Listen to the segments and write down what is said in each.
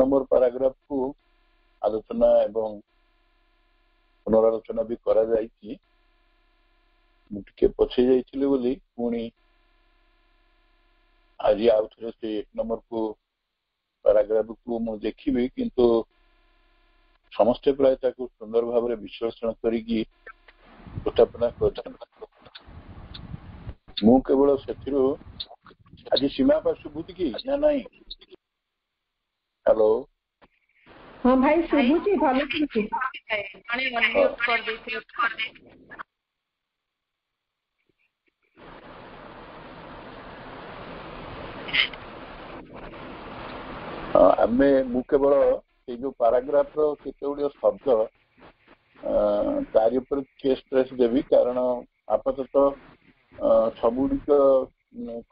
Number paragraph को आलोचना एवं पुनरालोचना भी करा जायछि पछे जाइथिले बोली पुणी आज आउ थे से 1 नंबर को पैराग्राफ को मु देखिबी किंतु समस्त प्राय ताको सुंदर भाव विश्लेषण करिकी उत्थापना कर मु केवल सेथिरो आज सीमा पर सुबुति की ना नहीं हेलो हां भाई सुबुति भलो सुबुति माने अनम्यूट कर देथियो आमे मु केवल ये जो पैराग्राफ रो केते गुडी शब्द तारि ऊपर स्ट्रेस देवी कारण आपातत सबुडी को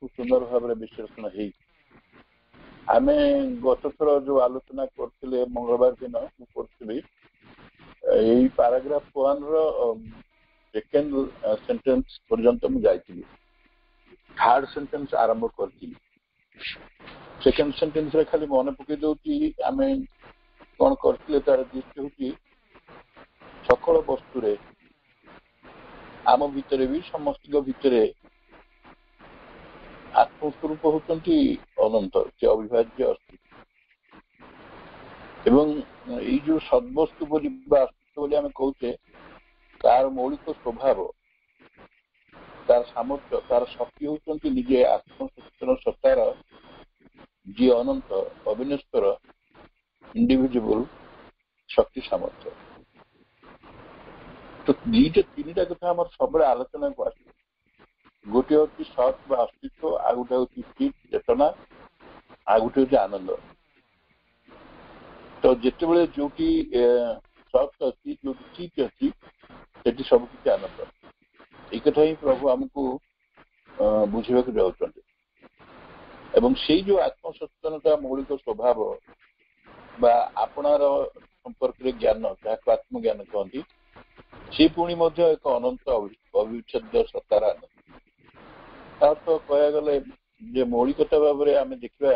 सुंदर भाव विश्लेषण है आमे गत थर जो आलोचना करथिले मंगलवार दिन करथिबी एई पैराग्राफ 1 रो सेकंड सेंटेंस पर्यंत मु जाइथिली थर्ड सेंटेंस आरंभ करथिली सेकंड सेंटेंस रे खाली मन पके दोची आमे कोन करथिले तार दृष्टि होची सकल वस्तु रे आम भितरे भी समस्त भितरे आत्मस्वरूप होती अनंत से अविभाज्य अस्तित्व एवं ये जो सद्वस्तु बोली अस्तित्व बोली आम कहचे तार मौलिक स्वभाव तार सामर्थ्य तार शक्ति होती निजे आत्मसचेतन सत्तार जी अनंत अविनश्वर इंडिविजुअल शक्ति सामर्थ्य तो दीटा तीन कथा आम सब आलोचना को आस गोटे हूँ सत अस्तित्व आ गोटे हूँ चित चेतना आ गोटे हूँ आनंद तो जिते जो सत अच्छी जो चित अच्छी से सबकि आनंद ये कथा ही प्रभु आमको बुझा जाऊँ एवं से जो आत्मसचेतनता मौलिक स्वभाव बा आपणार संपर्क ज्ञान जहाँ आत्मज्ञान कहती से पुणी एक अनंत अविच्छेद्य सत्तार आनंद तो कह गले मौलिकता भाव में आम देखा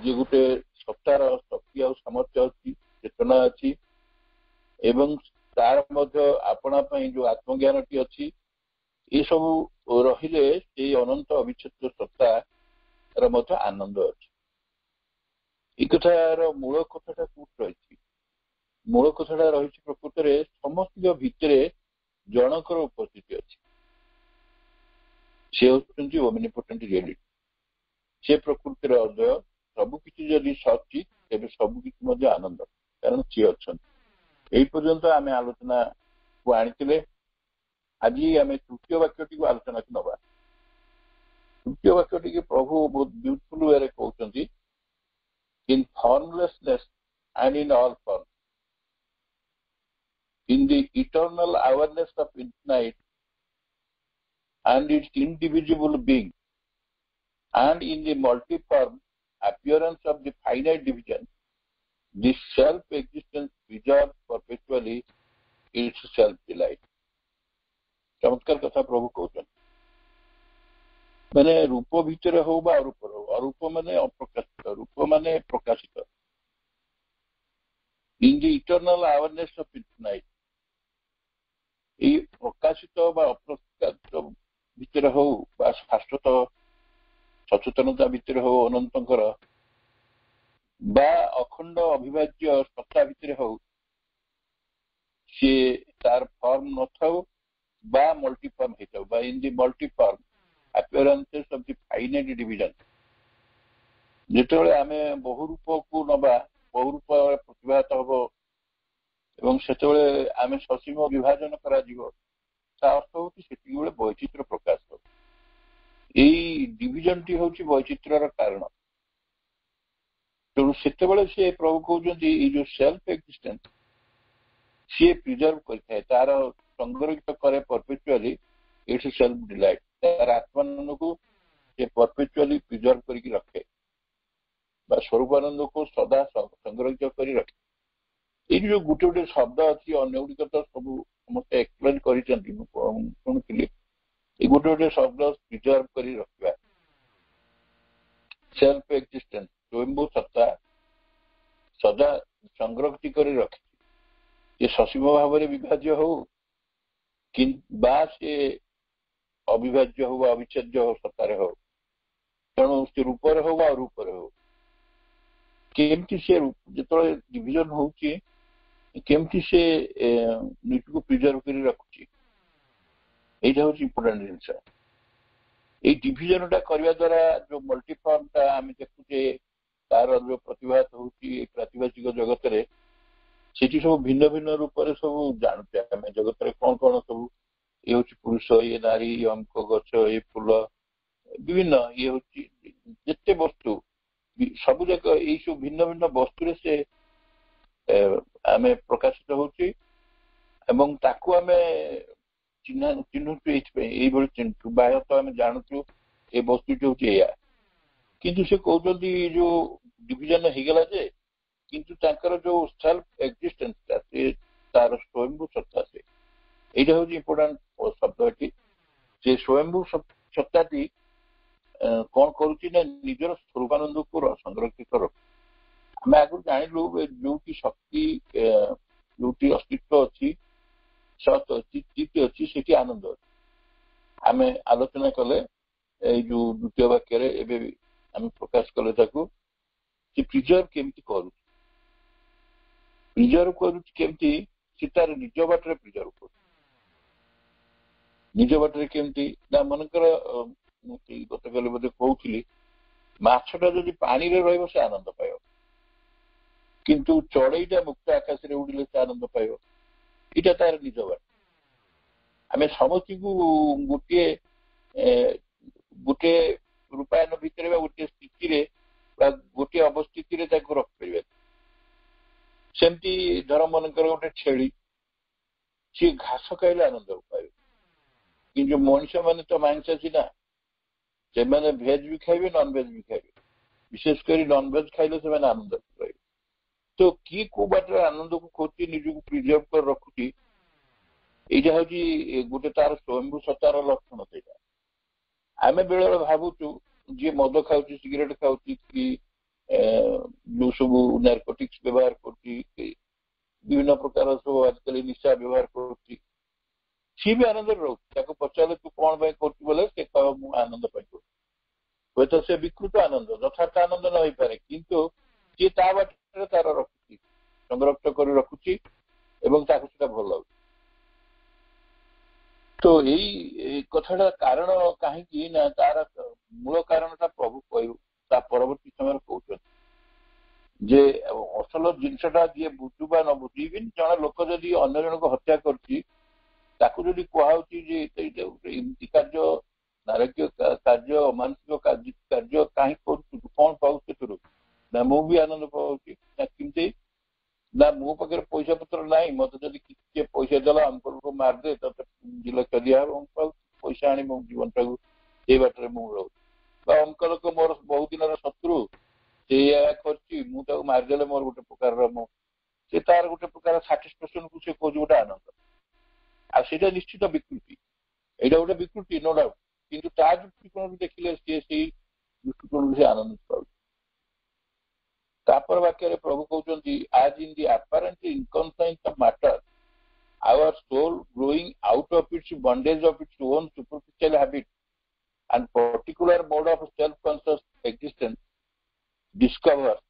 जे गोटे सत्तार शक्ति आ सामर्थ्य अच्छी चेतना अच्छी एवं तार आपणा जो आत्मज्ञान टी अच्छी ये सब रहिले से अनंत अविच्छेद्य सत्तार आनंद अच्छी ये कथार मूल कथाटा कौट रही मूल कथाटा रही प्रकृत में समस्त भितर जनकर उपस्थिति अच्छी से होती ओमनिपोटेंट रियलिटी से प्रकृतिर अद्वय सबकि जदि सच्ची तेज सबकि आनंद कारण सी अच्छा यही पर्यंत आम आलोचना को आनी आज आम तृतीय वाक्यटी आलोचना को नवा तृतीय वाक्यटी प्रभु बहुत ब्यूटिफुल वे कहते in formlessness and in all form in the eternal awareness of infinite and its indivisible being, and in the multiform appearance of the finite division, this self-existence preserves perpetually its self-delight. चमत्कार कथा प्रभु कहते मैंने रूप भितर हो बा अरूप हो अरूप माने अप्रकाशित रूप माने प्रकाशित इन the eternal awareness of infinite ये प्रकाशित बा अप्रकाशित भितर हो शाश्वत सचेतनता भितर हो अनंतर बा अखंड अविभाज्य सत्ता भितर हो सी तार फॉर्म न थाउ बा मल्टीफॉर्म होता बा in the multiform appearances of the finite division जिते आमे बहुरूप को नबा बहुरूप प्रतिभात हम एवं से आम ससीम विभाजन करा अर्थ हूँ से वैचित्र प्रकाश हो यही डिविजन टी हूँ वैचित्र कारण तेणु से प्रभु कहते जो सेल्फ एक्जिस्टेंस सी प्रिजर्व करता तार संग्रहित करे परपेचुअली इट्स सेल्फ डिलाइट तार आत्मानंद को परपेचुअली प्रिजर्व करके रखे स्वरूपानंद को सदा संग्रहित कर रखे ये जो गोटे गोटे शब्द अच्छी अन्य गुड़िक तो सब समस्त एक्सप्लेन कर शुणी ये गोटे गोटे शब्द प्रिजर्व कर रखा सेल्फ एक्जिस्टेंस स्वयंभू सत्ता ସଦା ସଂରକ୍ଷିତ କରି ରଖିଛି। ସେ ସସୀମ ଭାବରେ ବିଭାଜ୍ୟ ହଉ ବା ସେ ଅବିଭାଜ୍ୟ ହଉ ଅବିଚ୍ଛେଦ୍ୟ ହଉ ସତ୍ତାରେ ହଉ, ତେଣୁ ସେ ରୂପରେ ହଉ ବା ରୂପରେ ହଉ, କେମିତି ସେ ଯେତେବେଳେ ଡିଭିଜନ ହଉଛି କେମିତି ସେ ନିଜକୁ ପ୍ରିଜର୍ଭ କରି ରଖୁଛି, এইটা হচ্ছে ইম্পর্টান্ট জিনিস। এই ডিভিଜনটা କରିବା ଦ୍ୱାରା ଯୋଉ ମଲ୍ଟିଫର୍ମଟା ଆମେ ଦେଖୁଛେ ତାର ଯୋଉ ପ୍ରତିଭାତ ହଉଛି ପ୍ରାତିଭାସିକ ଜଗତରେ, ସେଠି ସବୁ ଭିନ୍ନ ଭିନ୍ନ ରୂପରେ ସବୁ ଜାଣୁଛେ ଆମେ ଜଗତରେ କଣ କଣ ସବୁ ଇଏ ହଉଛି ପୁରୁଷ, ଇଏ ନାରୀ, ଇଏ ଅମୁକ ଗଛ, ଇଏ ଫୁଲ, ବିଭିନ୍ନ ଇଏ ହଉଛି ଯେତେ ବସ୍ତୁ ସବୁ ଯାକ ଏଇ ସବୁ ଭିନ୍ନ ଭିନ୍ନ ବସ୍ତୁରେ ସେ ଆମେ ପ୍ରକାଶିତ ହଉଛି ଏବଂ ତାକୁ ଆମେ ଚିହ୍ନୁଛୁ ଏଇଥିପାଇଁ ଏଇଭଳି ଚିହ୍ନୁଛୁ ବାହ୍ୟତଃ ଆମେ ଜାଣୁଛୁ ଏ ବସ୍ତୁଟି ହଉଛି ଏଇଆ। କିନ୍ତୁ ସେ କହୁଛନ୍ତି ଯୋଉ ଡିଭିଜନ ହେଇଗଲା ଯେ କିନ୍ତୁ ତାଙ୍କର ଯୋଉ ସେଲ୍ଫ ଏକ୍ଜିଷ୍ଟେନ୍ସଟା ସେ ତାର ସ୍ୱୟଂଭୂ ସତ୍ତା, ସେ এইটা হচ্ছে ইম্পর্টান্ট শব্দ এটি। যে স্বয়ম্ভূ সত্তাটি କଣ କରୁଛି ନା ନିଜର ସ୍ୱରୂପାନନ୍ଦକୁ ସଂରକ୍ଷିତ ରଖୁ। ଆମେ ଆଗରୁ ଜାଣିଲୁ ଯୋଉଠି ଶକ୍ତି ଯୋଉଠି ଅସ୍ତିତ୍ୱ ଅଛି, ସତ୍ ଅଛି, ଚିତ୍ ଅଛି, ସେଠି ଆନନ୍ଦ ଅଛି। ଆମେ ଆଲୋଚନା କଲେ ଏଇ ଯୋଉ ଦ୍ୱିତୀୟ ବାକ୍ୟରେ ଏବେ ଆମେ ପ୍ରକାଶ କଲେ ତାକୁ ସେ ପ୍ରିଜର୍ଭ କେମିତି କରୁଛି। ପ୍ରିଜର୍ଭ କରୁଛି କେମିତି, ସେ ତାର ନିଜ ବାଟରେ ପ୍ରିଜର୍ଭ କରୁଛି। ନିଜ ବାଟରେ କେମିତି ନା ମନେକର ଗତକାଲି ବୋଧେ କହୁଥିଲି ମାଛଟା ଯଦି ପାଣିରେ ରହିବ ସେ ଆନନ୍ଦ ପାଇବ, କିନ୍ତୁ ଚଢେଇଟା ମୁକ୍ତ ଆକାଶରେ ଉଡ଼ିଲେ ସେ ଆନନ୍ଦ ପାଇବ। ଏଇଟା ତାର ନିଜ ବାଟ। ଆମେ ସମସ୍ତଙ୍କୁ ଗୋଟିଏ ରୂପାୟନ ଭିତରେ ବା ଗୋଟିଏ ସ୍ଥିତିରେ ବା ଗୋଟିଏ ଅବସ୍ଥିତିରେ ତାକୁ ରଖିପାରିବା। ସେମିତି ଧର ମନେକର ଗୋଟେ ଛେଳି, ସିଏ ଘାସ ଖାଇଲେ ଆନନ୍ଦ ପାଇବ, କିନ୍ତୁ ମଣିଷ ମାନେ ତ ମାଂସାଶୀ ନା, ସେମାନେ ଭେଜ ବି ଖାଇବେ ନନଭେଜ ବି ଖାଇବେ। ବିଶେଷ କରି ନନଭେଜ ଖାଇଲେ ସେମାନେ ଆନନ୍ଦ ପାଇବେ। ତ କିଏ କୋଉ ବାଟରେ ଆନନ୍ଦକୁ ଖୋଜୁଛି, ନିଜକୁ ପ୍ରିଜର୍ଭ କରି ରଖୁଛି, এইটা ହଉଛି ଗୋଟେ ତାର ସ୍ୱୟଂଭୂ ସତ୍ତାର ଲକ୍ଷଣ। ସେଇଟା ଆମେ ବେଳେବେଳେ ଭାବୁଛୁ ଯିଏ ମଦ ଖାଉଛି, ସିଗାରେଟ ଖାଉଛି, କି ଯୋଉ ସବୁ ନାର୍କୋଟିକ୍ସ ବ୍ୟବହାର କରୁଛି, ବିଭିନ୍ନ ପ୍ରକାର ସବୁ ଆଜିକାଲି ନିଶା ବ୍ୟବହାର କରୁଛି, ସିଏ ବି ଆନନ୍ଦରେ ରହୁଛି। ତାକୁ ପଚାରିଲେ ତୁ କଣ ପାଇଁ କରୁଛୁ ବୋଲେ ସେ କହିବ ମୁଁ ଆନନ୍ଦ ପାଇଁ କରୁଛି। ହୁଏତ ସେ ବିକୃତ ଆନନ୍ଦ, ଯଥାର୍ଥ ଆନନ୍ଦ ନ ହେଇପାରେ, କିନ୍ତୁ ସିଏ ତା ବାଟରେ ତାର ରଖୁଛି, ସଂରକ୍ଷଣ କରି ରଖୁଛି ଏବଂ ତାକୁ ସେଟା ଭଲ ଲାଗୁଛି। ତ ଏଇ କଥାଟା କାରଣ କାହିଁକି ନା ତାର ମୂଳ କାରଣଟା ପ୍ରଭୁ କହିବୁ ତା ପରବର୍ତ୍ତୀ ସମୟରେ କହୁଛନ୍ତି ଯେ ଅସଲ ଜିନିଷଟା ଯିଏ ବୁଝୁ ବା ନ ବୁଝୁ, ଇଭିନ୍ ଜଣେ ଲୋକ ଯଦି ଅନ୍ୟ ଜଣଙ୍କୁ ହତ୍ୟା କରୁଛି ତାକୁ ଯଦି କୁହାଯାଉଛି ଯେ ଏଇଟା ଗୋଟେ ଏମିତି କାର୍ଯ୍ୟ, ନାରକୀୟ କାର୍ଯ୍ୟ, ଅମାନସିକ କାର୍ଯ୍ୟ କାହିଁକି କରୁଛୁ, କଣ ପାଉଛୁ ସେଥିରୁ? ନା ମୁଁ ବି ଆନନ୍ଦ ପାଉଛି। ନା କେମିତି? ନା ମୋ ପାଖରେ ପଇସା ପତ୍ର ନାହିଁ, ମତେ ଯଦି କିଏ ପଇସା ଦେଲା ଆମକୁ ମାରିଦେ, ତତେ 2 ଲକ୍ଷ ଦିଆହବ, ପଇସା ଆଣି ମୋ ଜୀବନଟାକୁ ସେଇ ବାଟରେ ମୁଁ ରହୁଛି। ବା ଅମୁକ ଲୋକ ମୋର ବହୁ ଦିନର ଶତ୍ରୁ, ସେ ଏଇଆ କରିଛି, ମୁଁ ତାକୁ ମାରିଦେଲେ ମୋର ଗୋଟେ ପ୍ରକାରର ସେ ତାର ଗୋଟେ ପ୍ରକାର ସାଟିସ୍ଫାକ୍ସନକୁ ସେ କହୁଛି ଗୋଟେ ଆନନ୍ଦ। ଆଉ ସେଇଟା ନିଶ୍ଚିତ ବିକୃତି, ଏଇଟା ଗୋଟେ ବିକୃତି ନୋ ଡାଉଟ୍। କିନ୍ତୁ ତା ଦୃଷ୍ଟିକୋଣରୁ ଦେଖିଲେ ସିଏ ସେଇ ଦୃଷ୍ଟିକୋଣରୁ ସେ ଆନନ୍ଦ ପାଉଛି। ତାପରେ ବାକ୍ୟରେ ପ୍ରଭୁ କହୁଛନ୍ତି as in the apparent inconscience of matter, our soul growing out of its bondage of its own superficial habit and particular mode of self-conscious existence discovers,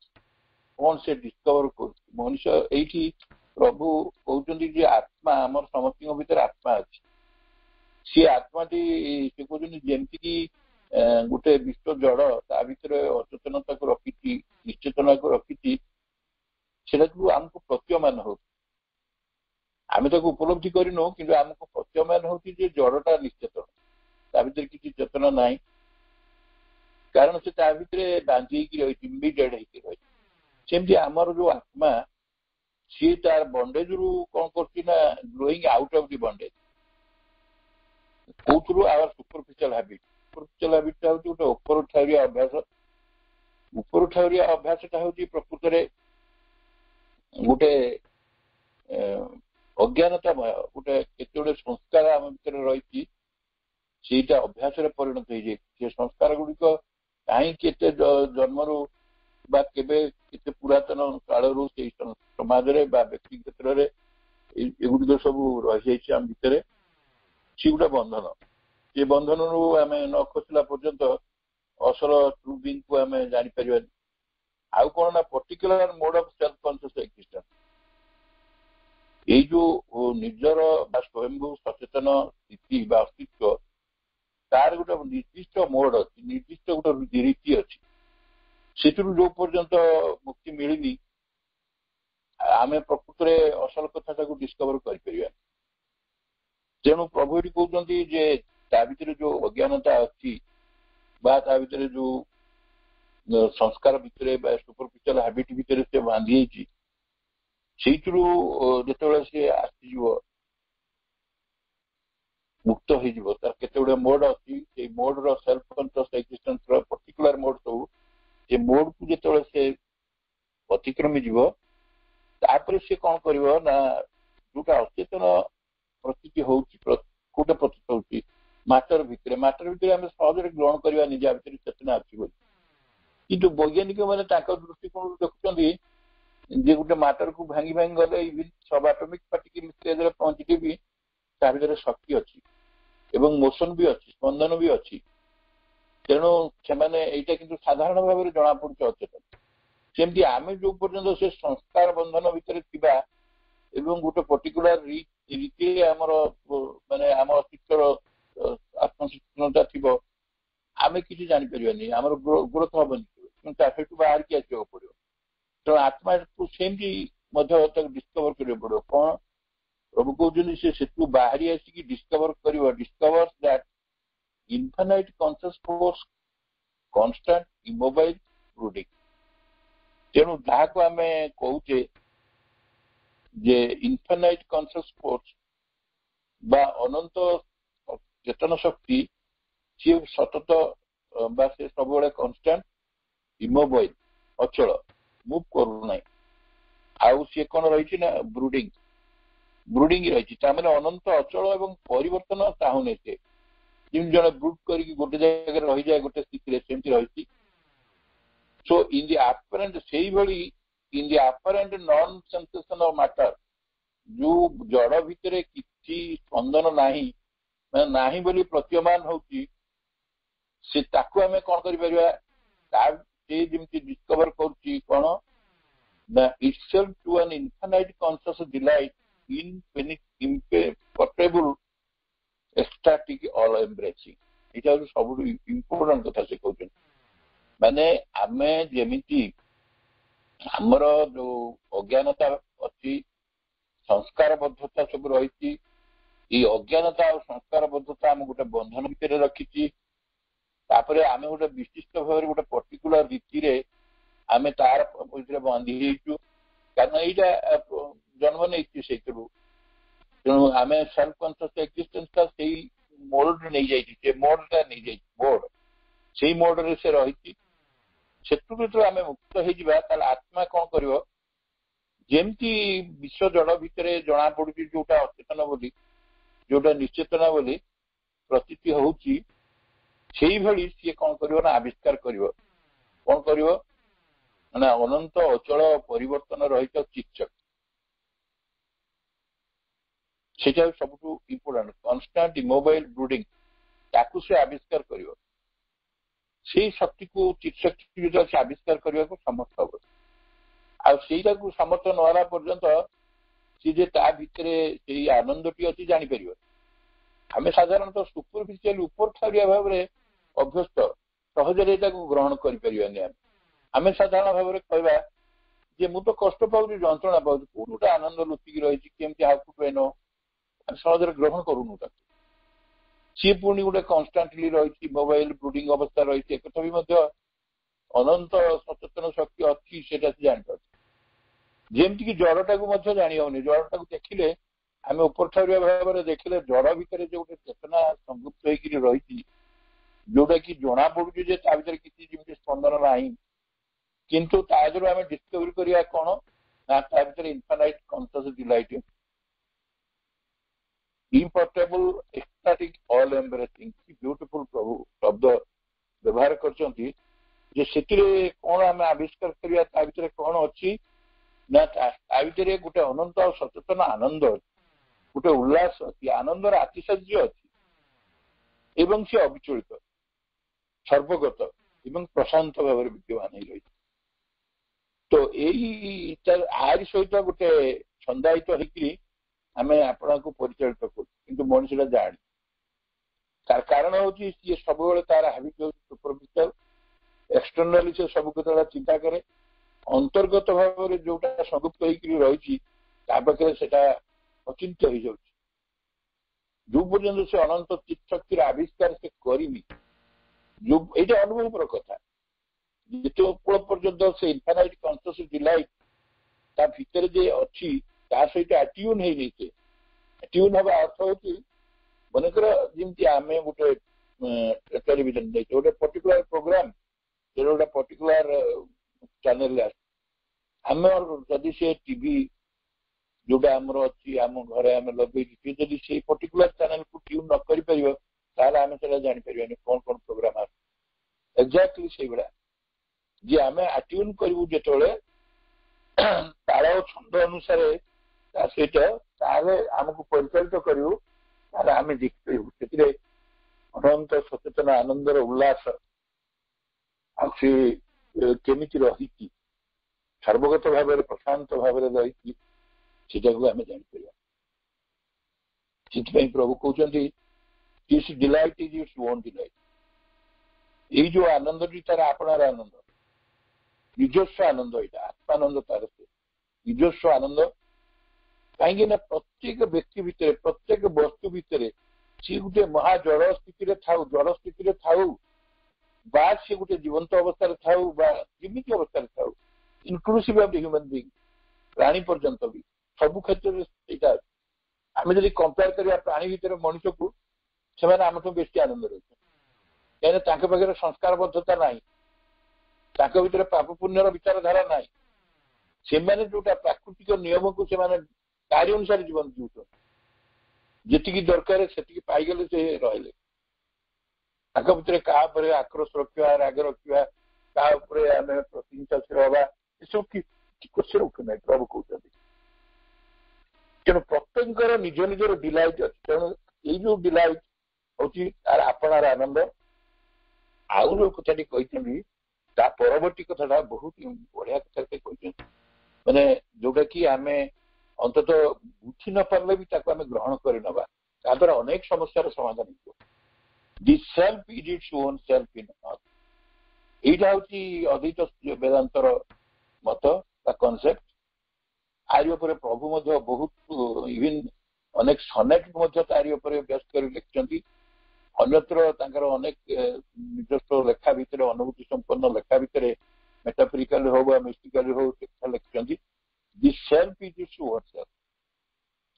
କଣ ସେ ଡିସ୍କଭର କରୁଛି? ମଣିଷ ଏଇଠି ପ୍ରଭୁ କହୁଛନ୍ତି ଯେ ଆତ୍ମା, ଆମର ସମସ୍ତଙ୍କ ଭିତରେ ଆତ୍ମା ଅଛି। ସିଏ ଆତ୍ମାଟି ସେ କହୁଛନ୍ତି ଯେମିତିକି ଗୋଟେ ବିଶ୍ୱ ଜଡ ତା ଭିତରେ ଅଚେତନତାକୁ ରଖିଛି, ନିଶ୍ଚେତନାକୁ ରଖିଛି, ସେଟାକୁ ଆମକୁ ପ୍ରତୀୟମାନ ହଉଛି। ଆମେ ତାକୁ ଉପଲବ୍ଧି କରିନୁ, କିନ୍ତୁ ଆମକୁ ପ୍ରତୀୟମାନ ହଉଛି ଯେ ଜଡଟା ନିଶ୍ଚେତନ, ତା ଭିତରେ କିଛି ଚେତନା ନାହିଁ, କାରଣ ସେ ତା ଭିତରେ ବାନ୍ଧି ହେଇକି ରହିଛି, ଇମ୍ବିଡେଡ୍ ହେଇକି ରହିଛି। ସେମିତି ଆମର ଯୋଉ ଆତ୍ମା, ସିଏ ତାର ବଣ୍ଡେଜରୁ କଣ କରୁଛି ନା growing out of the bondage. କୋଉଥିରୁ? Our superficial habit. ସୁପରଫିସିଆଲ ହାବିଟଟା ହଉଛି ଗୋଟେ ଉପର ଠାଉରିଆ ଅଭ୍ୟାସ। ଉପର ଠାଉରିଆ ଅଭ୍ୟାସଟା ହଉଛି ପ୍ରକୃତରେ ଗୋଟେ ଅଜ୍ଞାନତାମୟ, ଗୋଟେ କେତେ ଗୁଡେ ସଂସ୍କାର ଆମ ଭିତରେ ରହିଛି, ସେଇଟା ଅଭ୍ୟାସରେ ପରିଣତ ହେଇଯାଇଛି। ସେ ସଂସ୍କାର ଗୁଡିକ କାହିଁକି ଏତେ ଜନ୍ମରୁ बा केबे केते पुरातन कालरू से समाज रे बा व्यक्ति क्षेत्र रे एगुड़ी सब रही जाइए आम भितर सी गोटे बंधन ये बंधन रू आम न खसला पर्यंत असल ट्रू बीइंग को आम जापर आउ कौन ना particular mode of self conscious existence ये जो निजर स्वयंभू सचेतन स्थिति अस्तित्व तार गोटे निर्दिष्ट मोड अच्छी निर्दिष्ट गोटे रीति अच्छी से जो पर्यंत मुक्ति मिलनी आम प्रकृत में असल कथा डिस्कवर कर तेणु प्रभु ये कहते जे ता भीतर जो अज्ञानता अच्छी भीतर जो संस्कार भितर सुपरफिशियल हैबिट भितर से बांधी से जो सी आसीज मुक्त हो तार केते मोड अच्छी मोड रो सेल्फ कॉन्शियस एक्जिस्टेंस रो पर्टिकुलर मोड सब ये मोड को जो से अतिक्रमी जीव तापर से कौन कर जोटा अचेतन प्रतीति होटे प्रतीत होती मैटर भितर आम सहज ग्रहण करवा निजा भितर चेतना अच्छी कि वैज्ञानिक मैंने दृष्टिकोण देखुं जे गोटे मैटर को भांगी भांगी गले इवन सब एटॉमिक पार्टिकल स्टेज रे पहुंचले भी ता भीतर शक्ति अच्छी एवं मोशन भी अच्छी स्पंदन भी अच्छी तेणु से यहाँ किंतु साधारण भाव में जना पड़े अचेतन सेमती आम जो पर्यटन से संस्कार बंधन भितर थिबा एवं गोटे पर्टिकुलर रीति आमर माने आम अस्तित्वर आत्मसचेतनता थी आम किसी जापर आमर ग्रोथ हेनी कि बाहर की आसवा पड़ो तेणु आत्मा को सेमती डिस्कवर कर पड़ो कौन प्रभु कहते से बाहरी आसिक डिस्कवर कर discover that infinite conscious force constant immobile brooding तेणु जहाँ को आम कहूचे जे इनफाइनाइट कॉन्शियस फोर्स बा अनंत चेतन शक्ति सी सतत बा से सब कांस्टेंट इमोबाइल अचल मूव करूना आउ सी कौन रही ना ब्रूडिंग ब्रूडिंग रही अनंत अचल एवं परिवर्तन चाहूने से जन ब्रूड कर गोटे जगह रही जाए गोटे स्थिति सेमती रही सो इन द अपरेंट से भली in the apparent non sensation of matter जो जड़ भितर किसी स्पंदन नाही नाही बोली प्रतीयमान होची से ताकू आमे कौन करि परिबा ता से जेमती डिस्कवर करची कोन the itself to an infinite conscious delight in imperishable ecstatic all embracing एटा सब इंपोर्टेंट कथा से कहउछन माने आमे जेमिति हमर जो अज्ञानता अच्छी संस्कारबद्धता सब रही अज्ञानता और संस्कारबद्धता आम गोटे बंधन भितर रखी आम गोटे विशिष्ट भाव गोटे पर्टिकुलर रीति रे आम तार बांधी कारण यहाँ जन्म नहीं से तेणु आम सेल्फ कॉन्शियस एक्जिस्टेंस से मोड नहीं जाइए मोडटा नहीं जाइए मोड से मोड रे से रही से आम मुक्त हो आत्मा कौन कर जेमती विश्व जड़ भितर जना पड़ी जोटा अचेतन बोली जोटा निश्चेतना बोली प्रतीति होची सी कौन कर आविष्कार कर कौन कर अनंत अचल परिवर्तन रहित चित्सक से सब इम्पोर्टेंट कांस्टेंट इमोबाइल ब्रूडिंग ताकू से आविष्कार कर शक्ति को चित्सक जो आविष्कार करने को समर्थ हम आईटा को समर्थ नहला पर्यंत सी ता भितर से आनंद टी अच्छी जापर आम साधारणतः सुपरफिशियल ऊपर ठारिया भाव में अभ्यस्त सहजरे ग्रहण कर आम साधारण भाव में कहवा जे मु तो कष्ट पाऊँ जंत्रणा पाऊँ कौन गोटे आनंद लुचिकी रही केमती हाउ टू पेन सहजरे ग्रहण करूनु सी पुणी गोटे कन्स्टांटली रही मोबाइल ब्रूडिंग अवस्था रही एक भी अनंत सचेतन शक्ति अच्छी से जापर जमती कि जड़टा को जानी होनी जड़टा को देखिले आम ऊपर ठारिया भाव में देखिले जड़ भितर जो गोटे चेतना संयुक्त होकर रही जोटा कि जना पड़ू किसी जमी स्पंदन ना किंतु तादर आम डिस्कवर करिया कौन ना ता भीतर infinite conscious delight imperishable ecstatic all embracing beautiful प्रभु शब्द व्यवहार करचंती ଯେ ସେଥିରେ କଣ ଆମେ ଆବିଷ୍କାର କରିବା, ତା ଭିତରେ କଣ ଅଛି ନା ତା ଭିତରେ ଗୋଟେ ଅନନ୍ତ ଆଉ ସଚେତନ ଆନନ୍ଦ ଅଛି, ଗୋଟେ ଉଲ୍ଲାସ ଅଛି, ଆନନ୍ଦର ଆତିଶଯ୍ୟ ଅଛି ଏବଂ ସେ ଅବିଚଳିତ, ସର୍ବଗତ ଏବଂ ପ୍ରଶାନ୍ତ ଭାବରେ ବିଦ୍ୟମାନ ହେଇ ରହିଛି। ତ ଆରି ସହିତ ଗୋଟେ ଛନ୍ଦାୟିତ ହେଇକି ଆମେ ଆପଣଙ୍କୁ ପରିଚାଳିତ କରୁଛୁ, କିନ୍ତୁ ମଣିଷଟା ଜାଣି। ତାର କାରଣ ହଉଛି ସିଏ ସବୁବେଳେ ତାର ହାବିଟ ହଉଛି ସୁପରଫିସିଆଲ, ଏକ୍ସଟର୍ନାଲି ସେ ସବୁ କଥା ଚିନ୍ତା କରେ, ଅନ୍ତର୍ଗତ ଭାବରେ ଯୋଉଟା ସଂଯୁକ୍ତ ହେଇକି ରହିଛି ତା ପାଖରେ ସେଟା ଅଚିନ୍ତ୍ୟ ହେଇଯାଉଛି। ଯୋଉ ପର୍ଯ୍ୟନ୍ତ ସେ ଅନନ୍ତ ଚିତ୍ ଶକ୍ତିର ଆବିଷ୍କାର ସେ କରିନି, ଏଇଟା ଅନୁଭବର କଥା, ଯେତେବେଳେ ପର୍ଯ୍ୟନ୍ତ ସେ ଇନଫାନାଇଟ୍ କନସିୟସ୍ ଡିଲାଇଟ୍ ତା ଭିତରେ ଯେ ଅଛି ତା ସହିତ ଆଟ୍ୟୁନ୍ ହେଇନି। ସେ ଆଟ୍ୟୁନ୍ ହେବା ଅର୍ଥ ହଉଛି ମନେକର ଯେମିତି ଆମେ ଗୋଟେ ଟେଲିଭିଜନ ଦେଇଛୁ, ଗୋଟେ ପର୍ଟିକୁଲାର ପ୍ରୋଗ୍ରାମ ଗୋଟେ ପର୍ଟିକୁଲାର ଚ୍ୟାନେଲରେ ଆସେ, ଆମର ଯଦି ସେ ଟିଭି ଯୋଉଟା ଆମର ଅଛି ଆମ ଘରେ ଆମେ ଲଗେଇଛୁ, ସେ ଯଦି ସେଇ ପର୍ଟିକୁଲାର ଚ୍ୟାନେଲକୁ ଟ୍ୟୁନ୍ ନ କରିପାରିବ ତାହେଲେ ଆମେ ସେଟା ଜାଣିପାରିବାନି କଣ କଣ ପ୍ରୋଗ୍ରାମ ଆସୁଛି। ଏକ୍ଜାକ୍ଟଲି ସେଇଭଳିଆ ଯେ ଆମେ ଆଟ୍ୟୁନ୍ କରିବୁ ଯେତେବେଳେ ତାଳ ଛନ୍ଦ ଅନୁସାରେ ତା ସହିତ, ତାହେଲେ ଆମକୁ ପରିଚାଳିତ କରିବୁ, ତାହେଲେ ଆମେ ଦେଖିପାରିବୁ ସେଥିରେ ଅନନ୍ତ ସଚେତନ ଆନନ୍ଦର ଉଲ୍ଲାସ ଆଉ ସେ କେମିତି ରହିଛି, ସର୍ବଗତ ଭାବରେ ପ୍ରଶାନ୍ତ ଭାବରେ ରହିଛି, ସେଟାକୁ ଆମେ ଜାଣିପାରିବା। ସେଥିପାଇଁ ପ୍ରଭୁ କହୁଛନ୍ତି this delight is its own delight. ଏଇ ଯୋଉ ଆନନ୍ଦଟି ତାର ଆପଣାର ଆନନ୍ଦ, ନିଜସ୍ୱ ଆନନ୍ଦ, ଏଇଟା ଆତ୍ମାନନ୍ଦ ତାର, ସେ ନିଜସ୍ୱ ଆନନ୍ଦ। କାହିଁକି ନା ପ୍ରତ୍ୟେକ ବ୍ୟକ୍ତି ଭିତରେ, ପ୍ରତ୍ୟେକ ବସ୍ତୁ ଭିତରେ ସିଏ ଗୋଟେ ମହା ଜଳ ସ୍ଥିତିରେ ଥାଉ, ଜଳ ସ୍ଥିତିରେ ଥାଉ ବା ସିଏ ଗୋଟେ ଜୀବନ୍ତ ଅବସ୍ଥାରେ ଥାଉ ବା ଯେମିତି ଅବସ୍ଥାରେ ଥାଉ, inclusive of the human being, ପ୍ରାଣୀ ପର୍ଯ୍ୟନ୍ତ ବି ସବୁ କ୍ଷେତ୍ରରେ ସେଇଟା ଅଛି। ଆମେ ଯଦି କମ୍ପେୟାର କରିବା ପ୍ରାଣୀ ଭିତରେ ମଣିଷକୁ, ସେମାନେ ଆମଠୁ ବେଶୀ ଆନନ୍ଦରେ ଅଛନ୍ତି, କାହିଁକିନା ତାଙ୍କ ପାଖରେ ସଂସ୍କାରବଦ୍ଧତା ନାହିଁ, ତାଙ୍କ ଭିତରେ ପାପ ପୁଣ୍ୟର ବିଚାରଧାରା ନାହିଁ। ସେମାନେ ଯୋଉଟା ପ୍ରାକୃତିକ ନିୟମକୁ ସେମାନେ ତାରି ଅନୁସାରେ ଜୀବନ ଜିଉଛନ୍ତି, ଯେତିକି ଦରକାର ସେତିକି ପାଇଗଲେ ସେ ରହିଲେ। ତାଙ୍କ ଭିତରେ କାହା ଉପରେ ଆକ୍ରୋଶ ରଖିବା, ରାଗ ରଖିବା, କାହା ଉପରେ ଆମେ ପ୍ରତିହିଂସାଶୀଳ ହେବା, ଏସବୁ କିଛି ରଖୁ ନାହିଁ ପ୍ରଭୁ କହୁଛନ୍ତି। ତେଣୁ ପ୍ରତ୍ୟେକଙ୍କର ନିଜ ନିଜର ଡିଲାଇଟ୍ ଅଛି। ତେଣୁ ଏଇ ଯୋଉ ଡିଲାଇଟ୍ ହଉଛି ତାର ଆପଣାର ଆନନ୍ଦ। ଆଉ ଯୋଉ କଥାଟି କହିଛନ୍ତି ତା ପରବର୍ତ୍ତୀ କଥାଟା ବହୁତ ବଢିଆ କଥା କହିଛନ୍ତି, ମାନେ ଯୋଉଟା କି ଆମେ ଅନ୍ତତଃ ବୁଝି ନ ପାରିଲେ ବି ତାକୁ ଆମେ ଗ୍ରହଣ କରିନେବା, ତା ଦ୍ୱାରା ଅନେକ ସମସ୍ୟାର ସମାଧାନ ହେଇଯିବ। The self is its own self in all. ଏଇଟା ହଉଛି ଅଦ୍ୱୈତ ବେଦାନ୍ତର ମତ ବା କନସେପ୍ଟ। ଆରି ଉପରେ ପ୍ରଭୁ ମଧ୍ୟ ବହୁତ ଇଭିନ୍ ଅନେକ ସନେଟ୍ ମଧ୍ୟ ତାରି ଉପରେ ବେସ୍ କରି ଲେଖିଛନ୍ତି। ଅନ୍ୟତ୍ର ତାଙ୍କର ଅନେକ ନିଜସ୍ୱ ଲେଖା ଭିତରେ, ଅନୁଭୂତି ସମ୍ପନ୍ନ ଲେଖା ଭିତରେ, ମେଟାଫିଜିକାଲ ହଉ ବା ମିଷ୍ଟିକାଲ ହଉ, କଥା ଲେଖିଛନ୍ତି the self is its own self.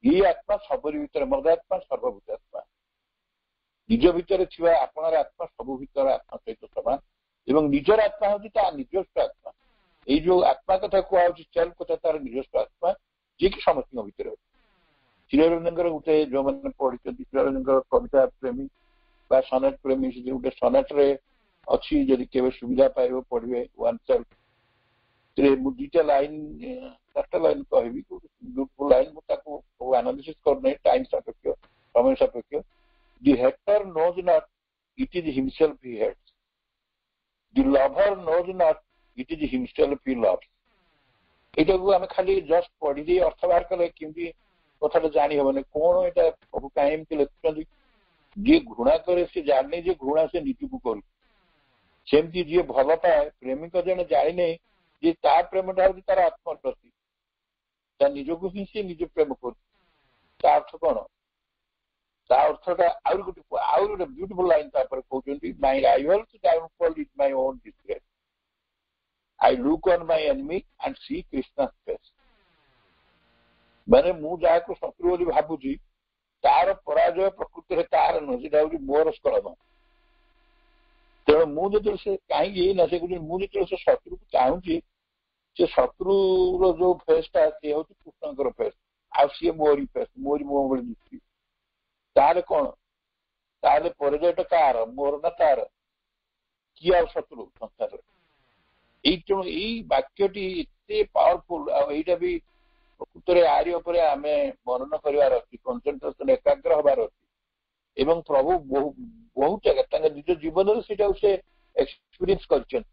ଏଇ ଆତ୍ମା ସବୁରି ଭିତରେ, ମଦାତ୍ମା ସର୍ବଭୂତ ଆତ୍ମା। ନିଜ ଭିତରେ ଥିବା ଆପଣାର ଆତ୍ମା ସବୁ ଭିତର ଆତ୍ମା ସହିତ ସମାନ ଏବଂ ନିଜର ଆତ୍ମା ହଉଛି ତା ନିଜସ୍ୱ ଆତ୍ମା। ଏଇ ଯୋଉ ଆତ୍ମା କଥା କୁହାଯାଉଛି, ସେଲ୍ଫ କଥା ତାର ନିଜସ୍ୱ ଆତ୍ମା, ଯିଏକି ସମସ୍ତଙ୍କ ଭିତରେ ଅଛି। ଶ୍ରୀଅରବିନ୍ଦଙ୍କର ଗୋଟେ, ଯୋଉମାନେ ପଢିଛନ୍ତି ଶ୍ରୀଅରବିନ୍ଦଙ୍କର କବିତା ପ୍ରେମୀ ବା ସନେଟ୍ ପ୍ରେମୀ, ଗୋଟେ ସନେଟ୍ରେ ଅଛି, ଯଦି କେବେ ସୁବିଧା ପାଇବ ପଢିବେ, ୱାନ୍ ସେଲ୍ଫ। ମୁଁ ଦିଟା ଲାଇନ୍, ଚାରିଟା ଲାଇନ୍ କହିବି, ବ୍ୟୁଟିଫୁଲ୍ ଲାଇନ୍, ମୁଁ ତାକୁ ଆନାଲିସିସ୍ କରୁନାହିଁ, ଟାଇମ୍ ସାପେକ୍ଷ, ସମୟ ସାପେକ୍ଷ। The hater knows not it is himself he hates. The lover knows not it is himself he loves. ଏଇଟାକୁ ଆମେ ଖାଲି ଜଷ୍ଟ ପଢିଦେଇ ଅର୍ଥ ବାହାର କଲେ କେମିତି କଥାଟା ଜାଣି ହବନି କଣ ଏଇଟା ସବୁ କାହିଁ ଏମିତି ଲେଖୁଛନ୍ତି। ଯିଏ ଘୃଣା କରେ ସେ ଜାଣିନି ଯେ ଘୃଣା ସେ ନିଜକୁ କରୁଛି। ସେମିତି ଯିଏ ଭଲ ପାଏ, ପ୍ରେମିକ ଜଣେ ଜାଣିନି ଯେ ତା ପ୍ରେମଟା ହଉଛି ତାର ଆତ୍ମ ପ୍ରତି, ତା ନିଜକୁ ହିଁ ସେ ନିଜ ପ୍ରେମ କରୁଛି। ତା ଅର୍ଥ କଣ? ତା ଅର୍ଥଟା ଆହୁରି ଗୋଟେ ବ୍ୟୁଟିଫୁଲ୍ ଲାଇନ୍ ତାପରେ କହୁଛନ୍ତି, my rival's downfall is my own disgrace. I look on my enemy and see Krishna's face. ମାନେ ମୁଁ ଯାହାକୁ ଶତ୍ରୁ ବୋଲି ଭାବୁଛି ତାର ପରାଜୟ ପ୍ରକୃତିରେ ତାର ନୁହେଁ, ସେଟା ହଉଛି ମୋର ସ୍କଳନ। ତେଣୁ ମୁଁ ଯେତେବେଳେ ସେ କାହିଁକି ନା ସେ କହୁଛନ୍ତି, ମୁଁ ଯେତେବେଳେ ସେ ଶତ୍ରୁକୁ ଚାହୁଁଛି, ସେ ଶତ୍ରୁର ଯୋଉ ଫେସ୍ଟା ସେ ହଉଛି କୃଷ୍ଣଙ୍କର ଫେସ୍, ଆଉ ସିଏ ମୋରି ଫେସ୍, ମୋରି ମୁହଁ ଭଳି ଦିଶୁଛି। ତାହେଲେ କଣ? ତାହେଲେ ପରାଜୟଟା କାହାର, ମୋର ନା ତାର? କିଏ ଆଉ ଶତ୍ରୁ ସଂସାରରେ? ଏଇ ବାକ୍ୟଟି ଏତେ ପାୱାରଫୁଲ ଆଉ ଏଇଟା ବି ପ୍ରକୃତରେ ଆରି ଉପରେ ଆମେ ମନନ କରିବାର ଅଛି, କନସେନଟ୍ରେସନ ଏକାଗ୍ର ହବାର ଅଛି ଏବଂ ପ୍ରଭୁ ବହୁତ ଜାଗା ତାଙ୍କ ନିଜ ଜୀବନରେ ସେଇଟାକୁ ସେ ଏକ୍ସପିରିଏନ୍ସ କରିଛନ୍ତି।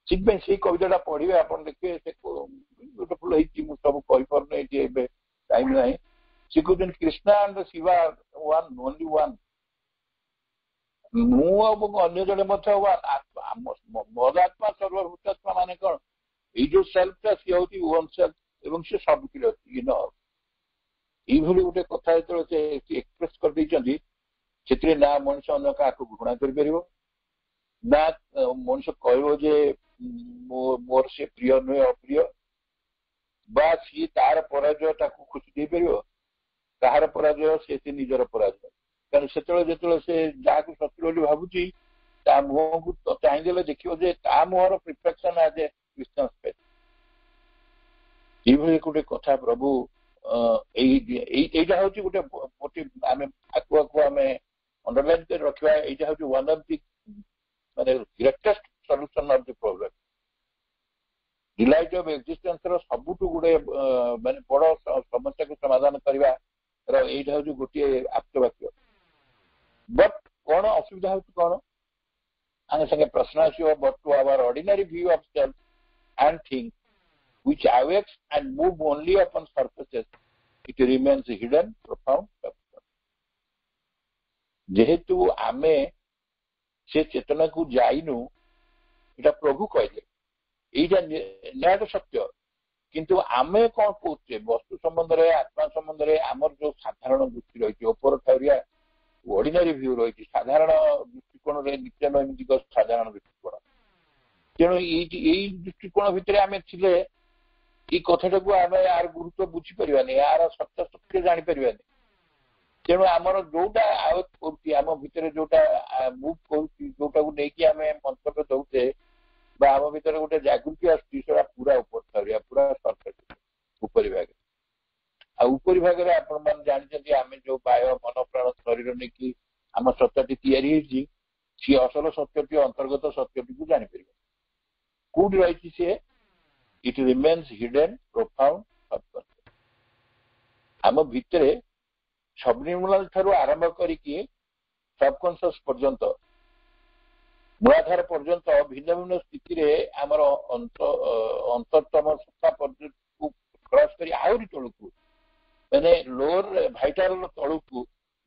ସେଥିପାଇଁ ସେଇ କବିତାଟା ପଢିବେ, ଆପଣ ଦେଖିବେ ସେ ବ୍ୟୁଟିଫୁଲ ହେଇଛି। ମୁଁ ସବୁ କହିପାରୁନି ଏଠି ଏବେ, ଟାଇମ ନାହିଁ। ସେ କହୁଛନ୍ତି Krishna and Shiva one, only one. ମୁଁ ଏବଂ ଅନ୍ୟ ଜଣେ ମଧ୍ୟ ମୋର ଆତ୍ମା ସର୍ବଭୂତାତ୍ମା ମାନେ କଣ, ଏଇ ଯୋଉ ସେଲ୍ଫଟା ସିଏ ହଉଛି ଓନ୍ ସେଲ୍ଫ ଏବଂ ସେ ସବୁଥିରେ ଅଛି ଇନ ଅଲ୍। ଏଇଭଳି ଗୋଟେ କଥା ଯେତେବେଳେ ସେ ଏକ୍ସପ୍ରେସ କରିଦେଇଛନ୍ତି, ସେଥିରେ ନା ମଣିଷ ଅନ୍ୟ କାହାକୁ ଘୃଣା କରିପାରିବ, ନା ମଣିଷ କହିବ ଯେ ମୋର ସେ ପ୍ରିୟ ନୁହେଁ ଅପ୍ରିୟ, ବା ସିଏ ତାର ପରାଜୟ ତାକୁ ଖୁସି ଦେଇପାରିବ, କାହାର ପରାଜୟ ସେ ନିଜର ପରାଜୟ। କାରଣ ଯେତେବେଳେ ସେ ଯାହାକୁ ଶତ୍ରୁ ବୋଲି ଭାବୁଛି ତା ମୁହଁକୁ ଚାହିଁଦେଲେ ଦେଖିବ ଯେ ତା ମୁହଁର ପ୍ରିଫେକ୍ସନ ଆଜ ଏ କ୍ରିଷ୍ଟିଆନ ଫେଥ୍। ଏଇଭଳି ଗୋଟେ କଥା ପ୍ରଭୁ ଏଇଟା ହଉଛି ଗୋଟେ ଆମେ ଆକୁ ଆମେ ଅଣ୍ଡରଲାଇନ୍ କରି ରଖିବା। ଏଇଟା ହଉଛି ୱାନ୍ ଅଫ୍ ଦି ମାନେ greatest solution of the problem. Delight of ଏକ୍ଜିଷ୍ଟେନ୍ସର ସବୁଠୁ ଗୋଟେ ମାନେ ବଡ ସମସ୍ୟାକୁ ସମାଧାନ କରିବା ଏଇଟା ହଉଛି ଗୋଟିଏ ଆପ୍ତ ବାକ୍ୟ। ବଟ୍ କଣ ଅସୁବିଧା ହଉଛି କଣ, ଆମେ ସାଙ୍ଗେ ପ୍ରଶ୍ନ ଆସିବ, but to our ordinary view of self and things which awakes and move only upon surfaces, it remains hidden, profound, substance. ଯେହେତୁ ଆମେ ସେ ଚେତନାକୁ ଯାଇନୁ, ଏଇଟା ପ୍ରଭୁ କହିଲେ, ଏଇଟା ନ୍ୟାୟ ସତ୍ୟ। କିନ୍ତୁ ଆମେ କଣ କହୁଛେ ବସ୍ତୁ ସମ୍ବନ୍ଧରେ, ଆତ୍ମା ସମ୍ବନ୍ଧରେ ଆମର ଯୋଉ ସାଧାରଣ ଦୃଷ୍ଟି ରହିଛି, ଉପର ଠାଉରିଆ ଅର୍ଡିନାରୀ ଭ୍ୟୁ ରହିଛି, ସାଧାରଣ ଦୃଷ୍ଟିକୋଣରେ ନିତ୍ୟ ନୈମିତିକ ସାଧାରଣ ଦୃଷ୍ଟିକୋଣ। ତେଣୁ ଏଇ ଦୃଷ୍ଟିକୋଣ ଭିତରେ ଆମେ ଥିଲେ ଏଇ କଥାଟାକୁ ଆମେ ୟାର ଗୁରୁତ୍ୱ ବୁଝିପାରିବାନି, ୟାର ସତ୍ୟ ଜାଣିପାରିବାନି। ତେଣୁ ଆମର ଯୋଉଟା ଆୟତ କରୁଛି, ଆମ ଭିତରେ ଯୋଉଟା ମୁଭ୍ କରୁଛି, ଯୋଉଟାକୁ ନେଇକି ଆମେ ମନ୍ତବ୍ୟ ଦଉଛେ ବା ଆମ ଭିତରେ ଗୋଟେ ଜାଗୃତି ଆସୁଛି, ସେଟା ପୁରା ଉପର ଠାଉରିଆ, ପୁରା ସର୍ଫେସ୍, ଉପରି ଭାଗରେ। ଆଉ ଉପରି ଭାଗରେ ଆପଣ ମାନେ ଜାଣିଛନ୍ତି ଆମେ ଯୋଉ ବାହ୍ୟ ମନ ପ୍ରାଣ ଶରୀର ନେଇକି ଆମ ସତ୍ୟଟି ତିଆରି ହେଇଛି, ସିଏ ଅସଲ ସତ୍ୟଟି ଅନ୍ତର୍ଗତ ସତ୍ୟଟିକୁ ଜାଣିପାରିବ। କୋଉଠି ରହିଛି ସିଏ? ଇଟ୍ ରିମେନ୍ସ ହିଡେନ୍, ପ୍ରୋଫାଉଣ୍ଡ, ସବକନ୍ସିୟସ୍। ଆମ ଭିତରେ ସବନିର୍ମଳ ଠାରୁ ଆରମ୍ଭ କରିକି ସବକନ୍ସିୟସ୍ ପର୍ଯ୍ୟନ୍ତ, ମୂଳାଧାର ପର୍ଯ୍ୟନ୍ତ ଭିନ୍ନ ଭିନ୍ନ ସ୍ଥିତିରେ ଆମର ଅନ୍ତରତମ ସତ୍ତା ପର୍ଯ୍ୟନ୍ତକୁ କ୍ରସ୍ କରି ଆହୁରି ତଳକୁ, ମାନେ ଲୋଅର ଭାଇଟାଲ ତଳକୁ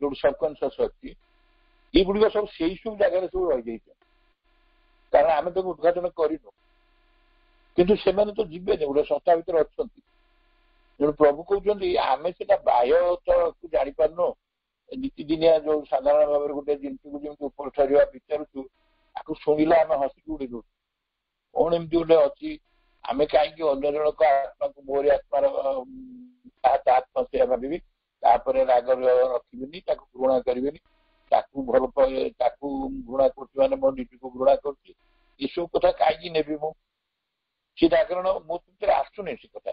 ଯୋଉଠି ସବକନ୍ସିୟସ୍ ଅଛି, ଏଇଗୁଡିକ ସବୁ ସେଇ ସବୁ ଜାଗାରେ ସବୁ ରହିଯାଇଛନ୍ତି। କାରଣ ଆମେ ତାକୁ ଉଦ୍ଘାଟନ କରିନୁ, କିନ୍ତୁ ସେମାନେ ତ ଯିବେନି, ଗୋଟେ ସଂସ୍ଥା ଭିତରେ ଅଛନ୍ତି। ତେଣୁ ପ୍ରଭୁ କହୁଛନ୍ତି ଆମେ ସେଟା ବାହ୍ୟକୁ ଜାଣିପାରୁନୁ, ନୀତିଦିନିଆ ଯୋଉ ସାଧାରଣ ଭାବରେ ଗୋଟେ ଜିନିଷକୁ ଯେମିତି ଉପର ଠାରିବା ବିଚାରୁଛୁ, ତାକୁ ଶୁଣିଲେ ଆମେ ହସିକି ଉଡି ଦଉଛୁ। କଣ ଏମିତି ଗୋଟେ ଅଛି, ଆମେ କାହିଁକି ଅନ୍ୟ ଜଣଙ୍କ ଆତ୍ମାକୁ ମୋରି ଆତ୍ମାର ତା ଆତ୍ମା ସେୟା ଭାବିବି, ତାପରେ ରାଗ ରଖିବିନି, ତାକୁ ଘୃଣା କରିବିନି, ତାକୁ ଭଲ ପାଏ, ତାକୁ ଘୃଣା କରୁଛି ମାନେ ମୋ ନିଜକୁ ଘୃଣା କରୁଛି, ଏସବୁ କଥା କାହିଁକି ନେବି ମୁଁ? ସେଟା କାରଣ ମୋ ଭିତରେ ଆସୁନି ସେ କଥା।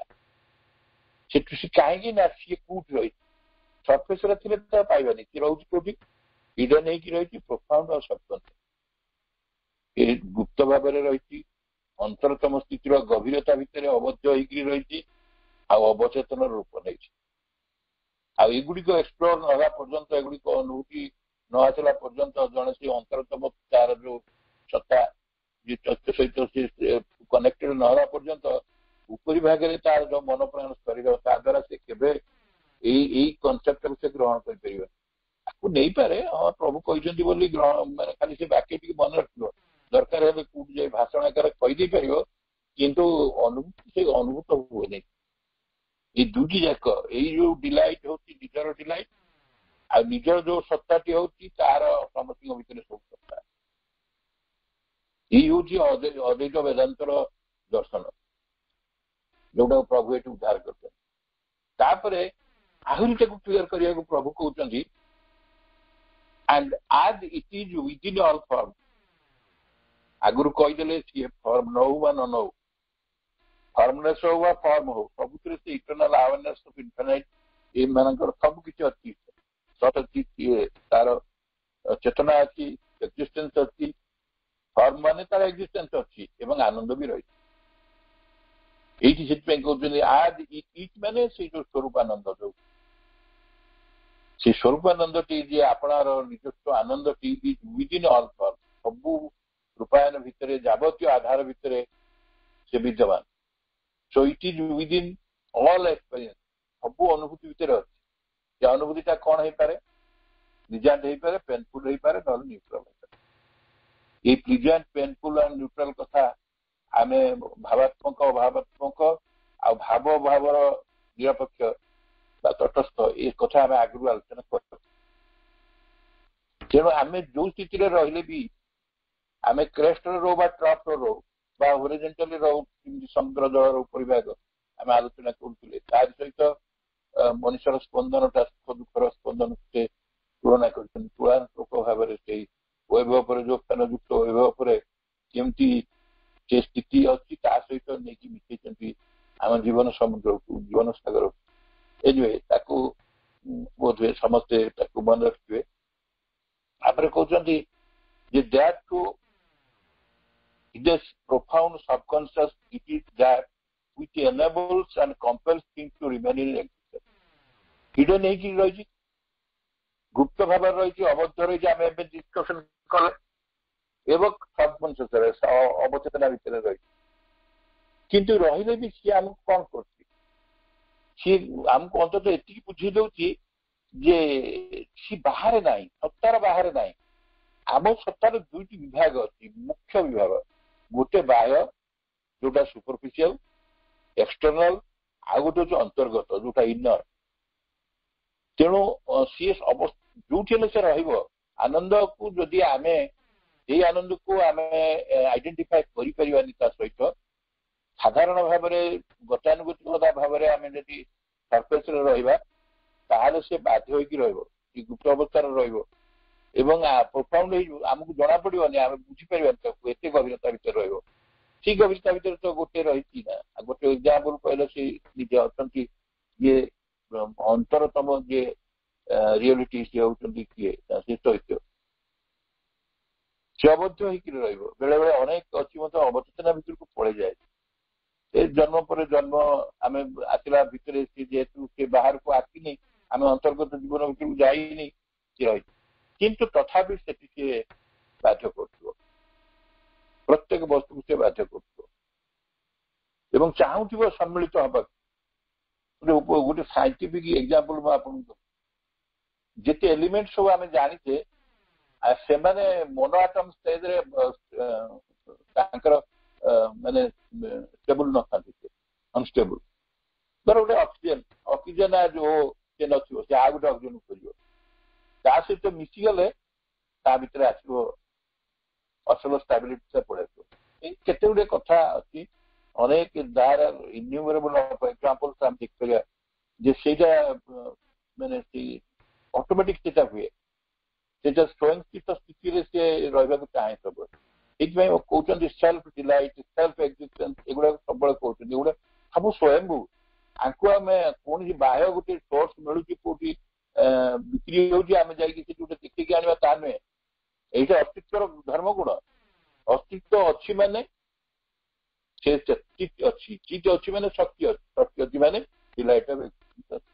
ସେଠୁ ସେ କାହିଁକି ନା ସିଏ କୋଉଠି ରହିଛି, ସର୍ଫେସରେ ଥିଲେ ତ ପାଇବାନି। ସିଏ ରହୁଛି କୋଉଠି? ହିଡେନ୍ ହେଇକି ରହିଛି, ପ୍ରୋଫାଉଣ୍ଡ ଆଉ ସବକନ୍ସିୟସ୍। ଏ ଗୁପ୍ତ ଭାବରେ ରହିଛି, ଅନ୍ତରତମ ସ୍ଥିତିର ଗଭୀରତା ଭିତରେ ଅବଦ୍ଧ ହେଇକି ରହିଛି, ଆଉ ଅବଚେତନ ରୂପ ନେଇଛି। ଆଉ ଏଗୁଡିକ ଏକ୍ସପ୍ଲୋର ନ ହେଲା ପର୍ଯ୍ୟନ୍ତ, ଏଗୁଡିକ ଅନୁଭୂତି ନ ଆସିଲା ପର୍ଯ୍ୟନ୍ତ, ଜଣେ ସେ ଅନ୍ତରତମ ତାର ଯୋଉ ସତ୍ତା ସହିତ ସେ କନେକ୍ଟେଡ ନ ହେବା ପର୍ଯ୍ୟନ୍ତ, ଉପରି ଭାଗରେ ତାର ଯୋଉ ମନ ପ୍ରାଣ ଶରୀର, ତା ଦ୍ୱାରା ସେ କେବେ ଏଇ କନସେପ୍ଟକୁ ସେ ଗ୍ରହଣ କରିପାରିବ। ତାକୁ ନେଇପାରେ, ହଁ ପ୍ରଭୁ କହିଛନ୍ତି ବୋଲି ମାନେ ଖାଲି ସେ ବାକ୍ୟ ଟିକେ ମନେ ରଖିବ, ଦରକାର ହେଲେ କୋଉଠି ଯାଇ ଭାଷଣ ଆକାରରେ କହିଦେଇ ପାରିବ, କିନ୍ତୁ ସେ ଅନୁଭୂତ ହୁଏନି। ଏଇ ଦୁଇଟି ଯାକ, ଏଇ ଯୋଉ ଡିଲାଇଟ୍ ହଉଛି ନିଜର ଡିଲାଇଟ୍, ଆଉ ନିଜର ଯୋଉ ସତ୍ତାଟି ହଉଛି ତାର ସମସ୍ତଙ୍କ ଭିତରେ ସବୁ ସତ୍ତା। ଏଇ ହଉଛି ଅଦ୍ୱୈତ ବେଦାନ୍ତର ଦର୍ଶନ, ଯୋଉଟାକୁ ପ୍ରଭୁ ଏଠି ଉଦ୍ଧାର କରିଛନ୍ତି। ତାପରେ ଆହୁରି ତାକୁ କ୍ଲିୟର କରିବାକୁ ପ୍ରଭୁ କହୁଛନ୍ତି, and as it is within all form। ଆଗରୁ କହିଦେଲେ ସିଏ ଫର୍ମ ନ ହଉ ବା ନ ହଉ, ଫର୍ମଲେସ୍ ହଉ ବା ଫର୍ମ ହଉ, ସବୁଥିରେ ସେ ଇଟର୍ନାଲ ଆୱାରନେସ୍ ଅଫ୍ ଇନଫିନାଇଟ୍ ଏମାନଙ୍କର ସବୁ କିଛି ଅଛି। ସତ୍ ଅଛି, ତାର ଚେତନା ଅଛି, ଏକ୍ଜିଷ୍ଟେନ୍ସ ଅଛି, ଫର୍ମ ମାନେ ତାର ଏକ୍ଜିଷ୍ଟେନ୍ସ ଅଛି ଏବଂ ଆନନ୍ଦ ବି ରହିଛି। ଏଇଠି ସେଥିପାଇଁ କହୁଛନ୍ତି ଆଦ ଇଟ୍ ମାନେ ସେଇ ଯୋଉ ସ୍ୱରୂପାନନ୍ଦ, ଯୋଉ ସେ ସ୍ୱରୂପାନନ୍ଦଟି ଯିଏ ଆପଣାର ନିଜସ୍ୱ ଆନନ୍ଦଟି ୱିଦିନ୍ ଅଲ୍ ଫର୍ମ, ସବୁ ରୂପାୟନ ଭିତରେ ଯାବତୀୟ ଆଧାର ଭିତରେ ସେ ବିଦ୍ୟମାନ। So it is within all experience, ସବୁ ଅନୁଭୂତି ଭିତରେ ଅଛି। ସେ ଅନୁଭୂତିଟା କଣ ହେଇପାରେ? ପ୍ଲିଜାଣ୍ଟ ହେଇପାରେ, ପେନଫୁଲ ହେଇପାରେ, ନହେଲେ ନ୍ୟୁଟ୍ରାଲ ହେଇପାରେ। ଏଇ ପ୍ଲିଜାଣ୍ଟ, ପେନଫୁଲ ଆଣ୍ଡ ନ୍ୟୁଟ୍ରାଲ କଥା ଆମେ ଭାବାତ୍ମକ, ଅଭାବାତ୍ମକ ଆଉ ଭାବ ଭାବର ନିରପେକ୍ଷ ବା ତଟସ୍ଥ ଏ କଥା ଆମେ ଆଗରୁ ଆଲୋଚନା କରିଛୁ। ତେଣୁ ଆମେ ଯୋଉ ସ୍ଥିତିରେ ରହିଲେ ବି, ଆମେ କ୍ରେଷ୍ଟରେ ରହୁ ବା ଟପ୍ରେ ରହୁ ବା ହରିଜେଣ୍ଟାଲି ରହୁ, ସମୁଦ୍ର ଜଳର ଉପରିଭାଗ ଆମେ ଆଲୋଚନା କରୁଥିଲେ, ତାରି ସହିତ ମଣିଷର ସ୍ପନ୍ଦନଟା, ସୁଖ ଦୁଃଖର ସ୍ପନ୍ଦନ ସେ ତୁଳନା କରିଛନ୍ତି। ତୁଳନାତ୍ମକ ଭାବରେ ସେଇ ବୈଭବ ପରେ ଯୋଉ ଫେନଯୁକ୍ତ ବୈଭବ ପରେ କେମିତି ସେ ସ୍ଥିତି ଅଛି ତା ସହିତ ନେଇକି ମିଶେଇଛନ୍ତି ଆମ ଜୀବନ ସମୁଦ୍ରକୁ, ଜୀବନ ସାଗରକୁ। ଏନିୱେ ତାକୁ ବୋଧହୁଏ ସମସ୍ତେ ତାକୁ ମନେ ରଖିଥିବେ। ତାପରେ କହୁଛନ୍ତି ଯେ that to this profound subconscious it is that which enables and compels things to remain in existence. Hidden ହେଇକି ରହିଛି, ଗୁପ୍ତ ଭାବରେ ରହିଛି, ଅବଦ୍ଧ ରହିଛି। ଆମେ ଏବେ ଡିସ୍କସନ କଲେ ଏବଂ ସବକନସିୟସରେ ଅବଚେତନା ଭିତରେ ରହିଛି। କିନ୍ତୁ ରହିଲେ ବି ସିଏ ଆମକୁ କଣ କରୁଛି? ସିଏ ଆମକୁ ଅନ୍ତତଃ ଏତିକି ବୁଝେଇ ଦଉଛି ଯେ ସିଏ ବାହାରେ ନାହିଁ, ସତ୍ତାର ବାହାରେ ନାହିଁ। ଆମ ସତ୍ତାର ଦୁଇଟି ବିଭାଗ ଅଛି, ମୁଖ୍ୟ ବିଭାଗ। ଗୋଟେ ବାହ୍ୟ ଯୋଉଟା ସୁପରଫିସିଆଲ ଏକ୍ସଟର୍ନାଲ, ଆଉ ଗୋଟେ ହଉଛି ଅନ୍ତର୍ଗତ ଯୋଉଟା ଇନର। ତେଣୁ ସିଏ ଯୋଉଠି ହେଲେ ସେ ରହିବ। ଆନନ୍ଦକୁ ଯଦି ଆମେ ଏଇ ଆନନ୍ଦକୁ ଆମେ ଆଇଡେଣ୍ଟିଫାଏ କରିପାରିବାନି ତା ସହିତ, ସାଧାରଣ ଭାବରେ ଗତାନୁଗତିକତା ଭାବରେ ଆମେ ଯଦି ସର୍ଫେସରେ ରହିବା, ତାହେଲେ ସେ ବାଧ୍ୟ ହୋଇକି ରହିବ, ସେ ଗୁପ୍ତ ଅବସ୍ଥାରେ ରହିବ ଏବଂ ପ୍ରୋଫାଉଣ୍ଡ ହେଇଯିବ। ଆମକୁ ଜଣା ପଡିବନି, ଆମେ ବୁଝିପାରିବାନି ତାକୁ, ଏତେ ଗଭୀରତା ଭିତରେ ରହିବ। ସେଇ ଗଭୀରତା ଭିତରେ ତ ଗୋଟେ ରହିଛି ନା। ଗୋଟେ ଏକ୍ସାମ୍ପଲ କହିଲେ ସେ ନିଜେ ଅଛନ୍ତି, ଯିଏ ଅନ୍ତରତମ ଯିଏ ରିଆଲିଟି, ସିଏ ହଉଛନ୍ତି କିଏ? ସେ ଚୈତ୍ୟ। ସେ ଅବଦ୍ଧ ହେଇକି ରହିବ। ବେଳେ ବେଳେ ଅନେକ ଅଛି ମଧ୍ୟ ଅବଚେତନା ଭିତରକୁ ପଳେଇଯାଏ। ଏ ଜନ୍ମ ପରେ ଜନ୍ମ ଆମେ ଆସିଲା ଭିତରେ ସେ ଯେହେତୁ ସେ ବାହାରକୁ ଆସିନି, ଆମେ ଅନ୍ତର୍ଗତ ଜୀବନ ଭିତରକୁ ଯାଇନି, ସେ ରହିଛି। କିନ୍ତୁ ତଥାପି ସେଠି ସିଏ ବାଧ୍ୟ କରୁଥିବ, ପ୍ରତ୍ୟେକ ବସ୍ତୁକୁ ସେ ବାଧ୍ୟ କରୁଥିବ ଏବଂ ଚାହୁଁଥିବ ସମ୍ମିଳିତ ହେବାକୁ। ଗୋଟେ ସାଇଣ୍ଟିଫିକ ଏକ୍ସାମ୍ପଲ ମୁଁ ଆପଣଙ୍କୁ, ଯେତେ ଏଲିମେଣ୍ଟ ସବୁ ଆମେ ଜାଣିଛେ, ସେମାନେ ମୋନୋ ଆଟମ ଷ୍ଟେଜରେ ତାଙ୍କର ମାନେ ଷ୍ଟେବୁଲ ନଥାନ୍ତି, ଅନଷ୍ଟେବୁଲ। ଧର ଗୋଟେ ଅକ୍ସିଜେନ ଯୋଉ ସେ ନଥିବ, ସେ ଆଉ ଗୋଟେ ଅକ୍ସିଜେନ ଖୋଜିବ, ତା ସହିତ ମିଶିଗଲେ ତା ଭିତରେ ଆସିବ ଅସଲ ଷ୍ଟାବିଲିଟି ପଳେଇ ଆସିବ। କେତେ ଗୁଡେ କଥା ଅଛି, ଅନେକ ଇନ୍ୟୁମେରେବଲ ଏକ୍ସାମ୍ପଲ୍ସ ଆମେ ଦେଖିପାରିବା ଯେ ସେଇଟା ମାନେ ଅଟୋମେଟିକ ସେଇଟା ହୁଏ। ସେଇଟା ସ୍ୱୟଂସ୍ଥିତ ସ୍ଥିତିରେ ସେ ରହିବାକୁ ଚାହେଁ ସବୁବେଳେ। ସେଇଥିପାଇଁ କହୁଛନ୍ତି ସେଲ୍ଫ ଡିଲାଇଟ୍, ସେଲ୍ଫ ଏକ୍ଜିଷ୍ଟେନ୍ସ, ଏଗୁଡାକ ସବୁବେଳେ କହୁଛନ୍ତି। ଏଗୁଡା ସବୁ ସ୍ୱୟଂଭୂ। ଆଙ୍କୁ ଆମେ କୌଣସି ବାହ୍ୟ ଗୋଟେ ସୋର୍ସ ମିଳୁଛି, କୋଉଠି ବିକ୍ରି ହେଉଛି, ଆମେ ଯାଇକି ସେଠି ଗୋଟେ ଦେଖିକି ଆଣିବା, ତା ନୁହେଁ। ଏଇଟା ଅସ୍ତିତ୍ୱର ଧର୍ମ ଗୁଣ। ଅସ୍ତିତ୍ୱ ଅଛି ମାନେ ସେ ଚିତ୍ ଅଛି, ଚିତ୍ ଅଛି ମାନେ ଶକ୍ତି ଅଛି, ଶକ୍ତି ଅଛି ମାନେ ଡିଲାଇଟ୍ ଅଫ୍ ଏକ୍ଜିଷ୍ଟେନ୍ସ।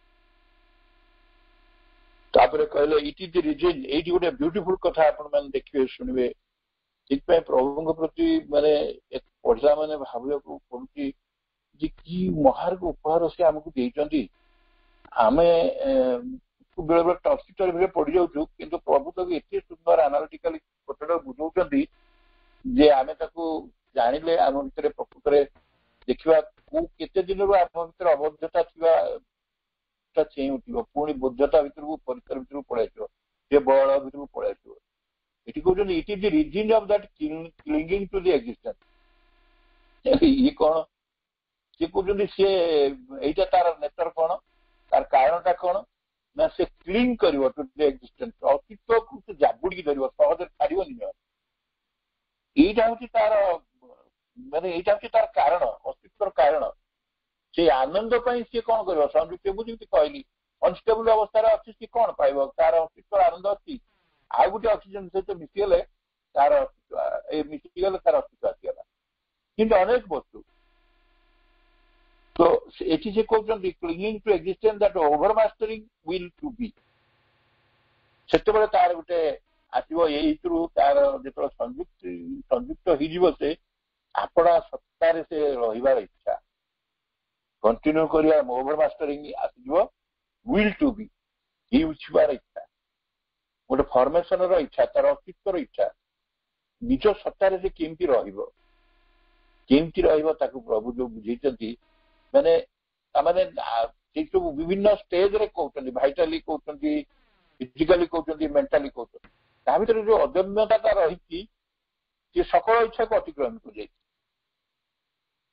ତାପରେ କହିଲେ ଇଟ୍ ଇଜ୍ ରିଜିନ୍। ଏଇଠି ଗୋଟେ ବ୍ୟୁଟିଫୁଲ କଥା ଆପଣ ମାନେ ଦେଖିବେ, ଶୁଣିବେ। ସେଥିପାଇଁ ପ୍ରଭୁଙ୍କ ପ୍ରତି ମାନେ ପଢିଲା ମାନେ ଭାବିବାକୁ ପଡୁଛି ଯେ କି ମହାର୍ଘ ଉପହାର ସେ ଆମକୁ ଦେଇଛନ୍ତି। ଆମେ ବେଳେ ବେଳେ ଟର୍ସିଟରେ ପଡିଯାଉଛୁ, କିନ୍ତୁ ପ୍ରଭୁ ତାକୁ ଏତେ ସୁନ୍ଦର ଆନାଲିଟିକାଲି କଥାଟା ବୁଝଉଛନ୍ତି ଯେ ଆମେ ତାକୁ ଜାଣିଲେ ଆମ ଭିତରେ ପ୍ରକୃତରେ ଦେଖିବା କେତେ ଦିନରୁ ଆମ ଭିତରେ ଅବଦ୍ଧତା ଥିବା ଚେଇଁ ଉଠିବ, ପୁଣି ବୋଧ୍ୟତା ଭିତରକୁ, ପରିସର ଭିତରକୁ ପଳେଇ ଆସିବ, ସେ ବଳ ଭିତରକୁ ପଳେଇ ଆସିବ। ଏଠି କହୁଛନ୍ତି it is the reason of that clinging to the existence. ଇଏ କଣ? ସିଏ କହୁଛନ୍ତି ସିଏ ଏଇଟା ତାର ନେଚର କଣ, ତାର କାରଣଟା କଣ ନା ସେ କ୍ଲିଙ୍ଗ କରିବ ଟୁ ଦି ଏକ୍ଜିଷ୍ଟେନ୍ସ। ଅସ୍ତିତ୍ୱକୁ ସେ ଜାବୁଡିକି ଧରିବ, ସହଜରେ ଛାଡିବନି। ଏଇଟା ହଉଛି ତାର ମାନେ ଏଇଟା ହଉଛି ତାର କାରଣ, ଅସ୍ତିତ୍ୱର କାରଣ। ସେଇ ଆନନ୍ଦ ପାଇଁ ସିଏ କଣ କରିବ? ସଂଯୁକ୍ତ, ମୁଁ ଯେମିତି କହିଲି, ଅନଷ୍ଟେବୁଲ ଅବସ୍ଥାରେ ଅଛି, ସିଏ କଣ ପାଇବ? ତାର ଅସ୍ତିତ୍ୱର ଆନନ୍ଦ ଅଛି, ଆଉ ଗୋଟେ ଅକ୍ସିଜେନ ସହିତ ମିଶିଗଲେ ତାର ଅସ୍ତିତ୍ୱ ମିଶିଗଲେ ତାର ଅସ୍ତିତ୍ୱ ଆସିଗଲା। କିନ୍ତୁ ଅନେକ ବସ୍ତୁ ତ ଏଠି ସେ କହୁଛନ୍ତି clinging to existence that over mastering will to be, ସେତେବେଳେ ତାର ଗୋଟେ ଆସିବ ଏଇଥିରୁ ତାର ଯେତେବେଳେ ସଂଯୁକ୍ତ ହେଇଯିବ ସେ ଆପଣା ସତ୍ତାରେ ସେ ରହିବାର ଇଚ୍ଛା କଣ୍ଟିନ୍ୟୁ କରିବା, ଓଭର ମାଷ୍ଟରିଂ ଆସିଯିବ, ୱିଲ୍ ଟୁ ବି ହେଉଥିବାର ଇଚ୍ଛା, ଗୋଟେ ଫର୍ମେସନର ଇଚ୍ଛା, ତାର ଅସ୍ତିତ୍ୱର ଇଚ୍ଛା, ନିଜ ସତ୍ତାରେ ସେ କେମିତି ରହିବ ତାକୁ ପ୍ରଭୁ ଯୋଉ ବୁଝେଇଛନ୍ତି। ମାନେ ତାମାନେ ସେଇ ସବୁ ବିଭିନ୍ନ ଷ୍ଟେଜରେ କହୁଛନ୍ତି, ଭାଇଟାଲି କହୁଛନ୍ତି, ଫିଜିକାଲି କହୁଛନ୍ତି, ମେଣ୍ଟାଲି କହୁଛନ୍ତି। ତା ଭିତରେ ଯୋଉ ଅଦମ୍ୟତା ରହିଛି ସେ ସକଳ ଇଚ୍ଛାକୁ ଅତିକ୍ରମ କରିଯାଇଛି।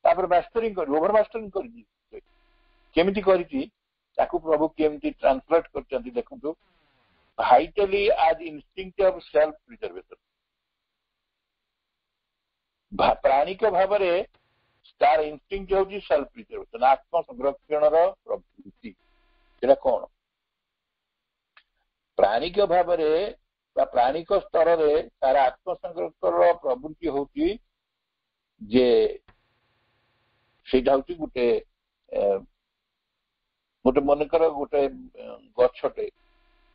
ତାପରେ ମାଷ୍ଟରିଂ କରି ଓଭର ମାଷ୍ଟରିଂ କରିଛି, କେମିତି କରିଛି ତାକୁ ପ୍ରଭୁ କେମିତି ଟ୍ରାନ୍ସଲେଟ କରିଛନ୍ତି ଦେଖନ୍ତୁ। ଭାଇଟାଲି ଆଜ୍ ଇନଷ୍ଟିଙ୍କ୍ଟ ଅଫ୍ ସେଲ୍ଫ ପ୍ରିଜର୍ଭେସନ, ପ୍ରାଣିକ ଭାବରେ ତାର ଇନଷ୍ଟିଙ୍କ୍ଟ ହେଉଛି ସେଲ୍ଫ ପ୍ରିଜର୍ଭେସନ, ଆତ୍ମ ସଂରକ୍ଷଣର ପ୍ରବୃତ୍ତି। ସେଟା କଣ? ପ୍ରାଣିକ ଭାବରେ ବା ପ୍ରାଣିକ ସ୍ତରରେ ତାର ଆତ୍ମ ସଂରକ୍ଷଣର ପ୍ରବୃତ୍ତି ହଉଛି ଯେ ସେଇଟା ହଉଛି ଗୋଟେ ମନେକର ଗୋଟେ ଗଛଟେ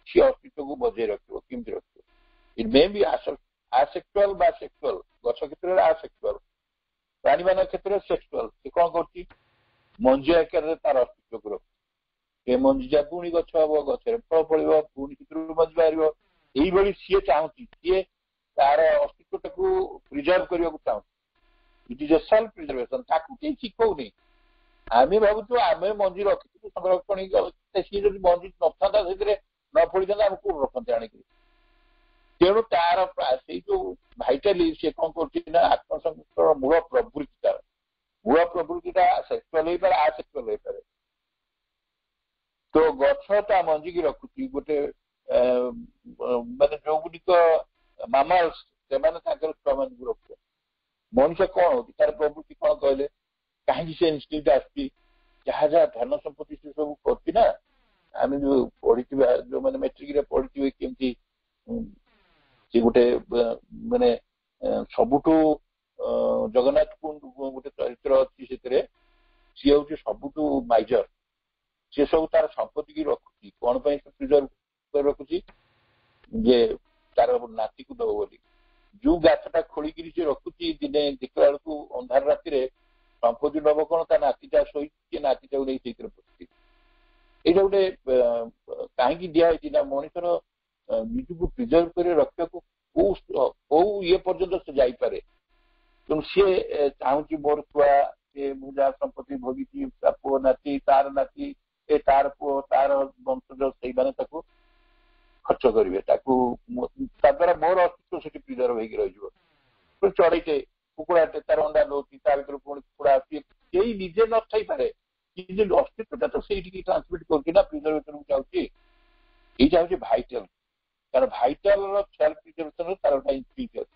ସେ ଅସ୍ତିତ୍ୱକୁ ବଜାଇ ରଖିବ, କେମିତି ରଖିବ? ଇଟ୍ ମେ ବି ଆସେକ୍ସୁଆଲ ବା ସେକ୍ସୁଆଲ, ଗଛ କ୍ଷେତ୍ରରେ ଆସେକ୍ସୁଆଲ, ପ୍ରାଣୀ ମାନଙ୍କ କ୍ଷେତ୍ରରେ ସେକ୍ସୁଆଲ। ସେ କଣ କରୁଛି? ମଞ୍ଜି ଆକାରରେ ତାର ଅସ୍ତିତ୍ୱକୁ ରଖୁଛି। ସେ ମଞ୍ଜିଟା ପୁଣି ଗଛ ହବ, ଗଛରେ ଫଳ ଫଳିବ, ପୁଣି ସେଥିରୁ ମଞ୍ଜି ବାହାରିବ। ଏଇଭଳି ସିଏ ଚାହୁଁଛି, ସିଏ ତାର ଅସ୍ତିତ୍ୱଟାକୁ ପ୍ରିଜର୍ଭ କରିବାକୁ ଚାହୁଁଛି। ଇଟ୍ ଇଜ ଏ ସେଲ୍ଫ ପ୍ରିଜର୍ଭେସନ। ତାକୁ କେହି ଶିଖଉନି। ଆମେ ଭାବୁଛୁ ଆମେ ମଞ୍ଜି ରଖିଛୁ ସଂରକ୍ଷଣ, ସିଏ ଯଦି ମଞ୍ଜି ନଥାନ୍ତା ସେଥିରେ ନ ଫଳିଥାନ୍ତା ଆମେ କୋଉଠି ରଖନ୍ତେ ଆଣିକି? ତେଣୁ ତାର ସେଇ ଯୋଉ ଭାଇଟାଲି ସେ କଣ କରୁଛି ନା ଆତ୍ମସଂରକ୍ଷଣର ମୂଳ ପ୍ରବୃତ୍ତିଟା ସେକ୍ସୁଆଲ ହେଇପାରେ, ଆସେକ୍ସୁଆଲ ହେଇପାରେ। ତ ଗଛ ତା ମଞ୍ଜିକି ରଖୁଛି ଗୋଟେ ମାନେ ଯୋଉଗୁଡିକ ମାମାଲ୍ସ ସେମାନେ ତାଙ୍କର ଛୁଆମାନଙ୍କୁ ରଖୁଛନ୍ତି। ମଣିଷ କଣ ହଉଛି, ତାର ପ୍ରବୃତ୍ତି କଣ କହିଲେ? କାହିଁକି ସେ ଇନଷ୍ଟିଙ୍କ୍ଟ ଆସୁଛି? ଯାହା ଯାହା ଧନ ସମ୍ପତ୍ତି ସେ ସବୁ କରୁଛି ନା, ଆମେ ଯୋଉ ପଢିଥିବା, ଯୋଉମାନେ ମେଟ୍ରିକରେ ପଢିଥିବେ କେମିତି ସେ ଗୋଟେ ମାନେ ସବୁଠୁ ଜଗନ୍ନାଥ ଗୋଟେ ଚରିତ୍ର ଅଛି ସେଥିରେ, ସିଏ ହଉଛି ସବୁଠୁ ମାଇଜର। ସେ ସବୁ ତାର ସମ୍ପତ୍ତିକି ରଖୁଛି କଣ ପାଇଁ? ସେ ପ୍ରିଜର୍ଭ କରି ରଖୁଛି ଯେ ତାର ନାତିକୁ ଦବ ବୋଲି। ଯୋଉ ଗାଛଟା ଖୋଳିକିରି ସେ ରଖୁଛି, ଦିନେ ଦେଖିଲା ବେଳକୁ ଅନ୍ଧାର ରାତିରେ ସମ୍ପତ୍ତି ନବ କଣ? ତା ନାତିଟା ଶୋଇଛି, ନାତିଟାକୁ ନେଇ ସେଇଥିରେ ପଶୁଛି। ଏଇଟା ଗୋଟେ କାହିଁକି ଦିଆହେଇଛି ନା ମଣିଷର ନିଜକୁ ପ୍ରିଜର୍ଭ କରି ରଖିବାକୁ କୋଉ ଇଏ ପର୍ଯ୍ୟନ୍ତ ସେ ଯାଇପାରେ। ତେଣୁ ସିଏ ଚାହୁଁଛି ମୋର ଛୁଆ, ସେ ମୁଁ ଯାହା ସମ୍ପତ୍ତି ଭୋଗିଛି, ତା ପୁଅ ନାତି, ତାର ନାତି, ତାର ପୁଅ, ତାର ବଂଶଜ, ସେଇମାନେ ତାକୁ ଖର୍ଚ୍ଚ କରିବେ, ତାକୁ ତା ଦ୍ୱାରା ମୋର ଅସ୍ତିତ୍ୱ ସେଠି ପ୍ରିଜର୍ଭ ହେଇକି ରହିଯିବ। ଚଢେଇଟେ, କୁକୁଡ଼ାଟେ ତାର ଅଣ୍ଡା ଦଉଛି, ତା ଭିତରେ ପୁଣି କୁକୁଡ଼ା ଆସୁଛି, କେହି ନିଜେ ନଥାଇପାରେ କିନ୍ତୁ ଅସ୍ତିତ୍ୱଟା ତ ସେଇଠିକି ଟ୍ରାନ୍ସମିଟ୍ କରୁଛି ନା, ପ୍ରିଜର୍ଭେସନକୁ ଯାଉଛି। ଏଇଟା ହଉଛି ଭାଇଟାଲ। କାରଣ ଭାଇଟାଲର ସେଲ୍ଫ ପ୍ରିଜର୍ଭେସନ ତାର ଗୋଟେ ଇନଷ୍ଟିଙ୍କ୍ଟ ଅଛି।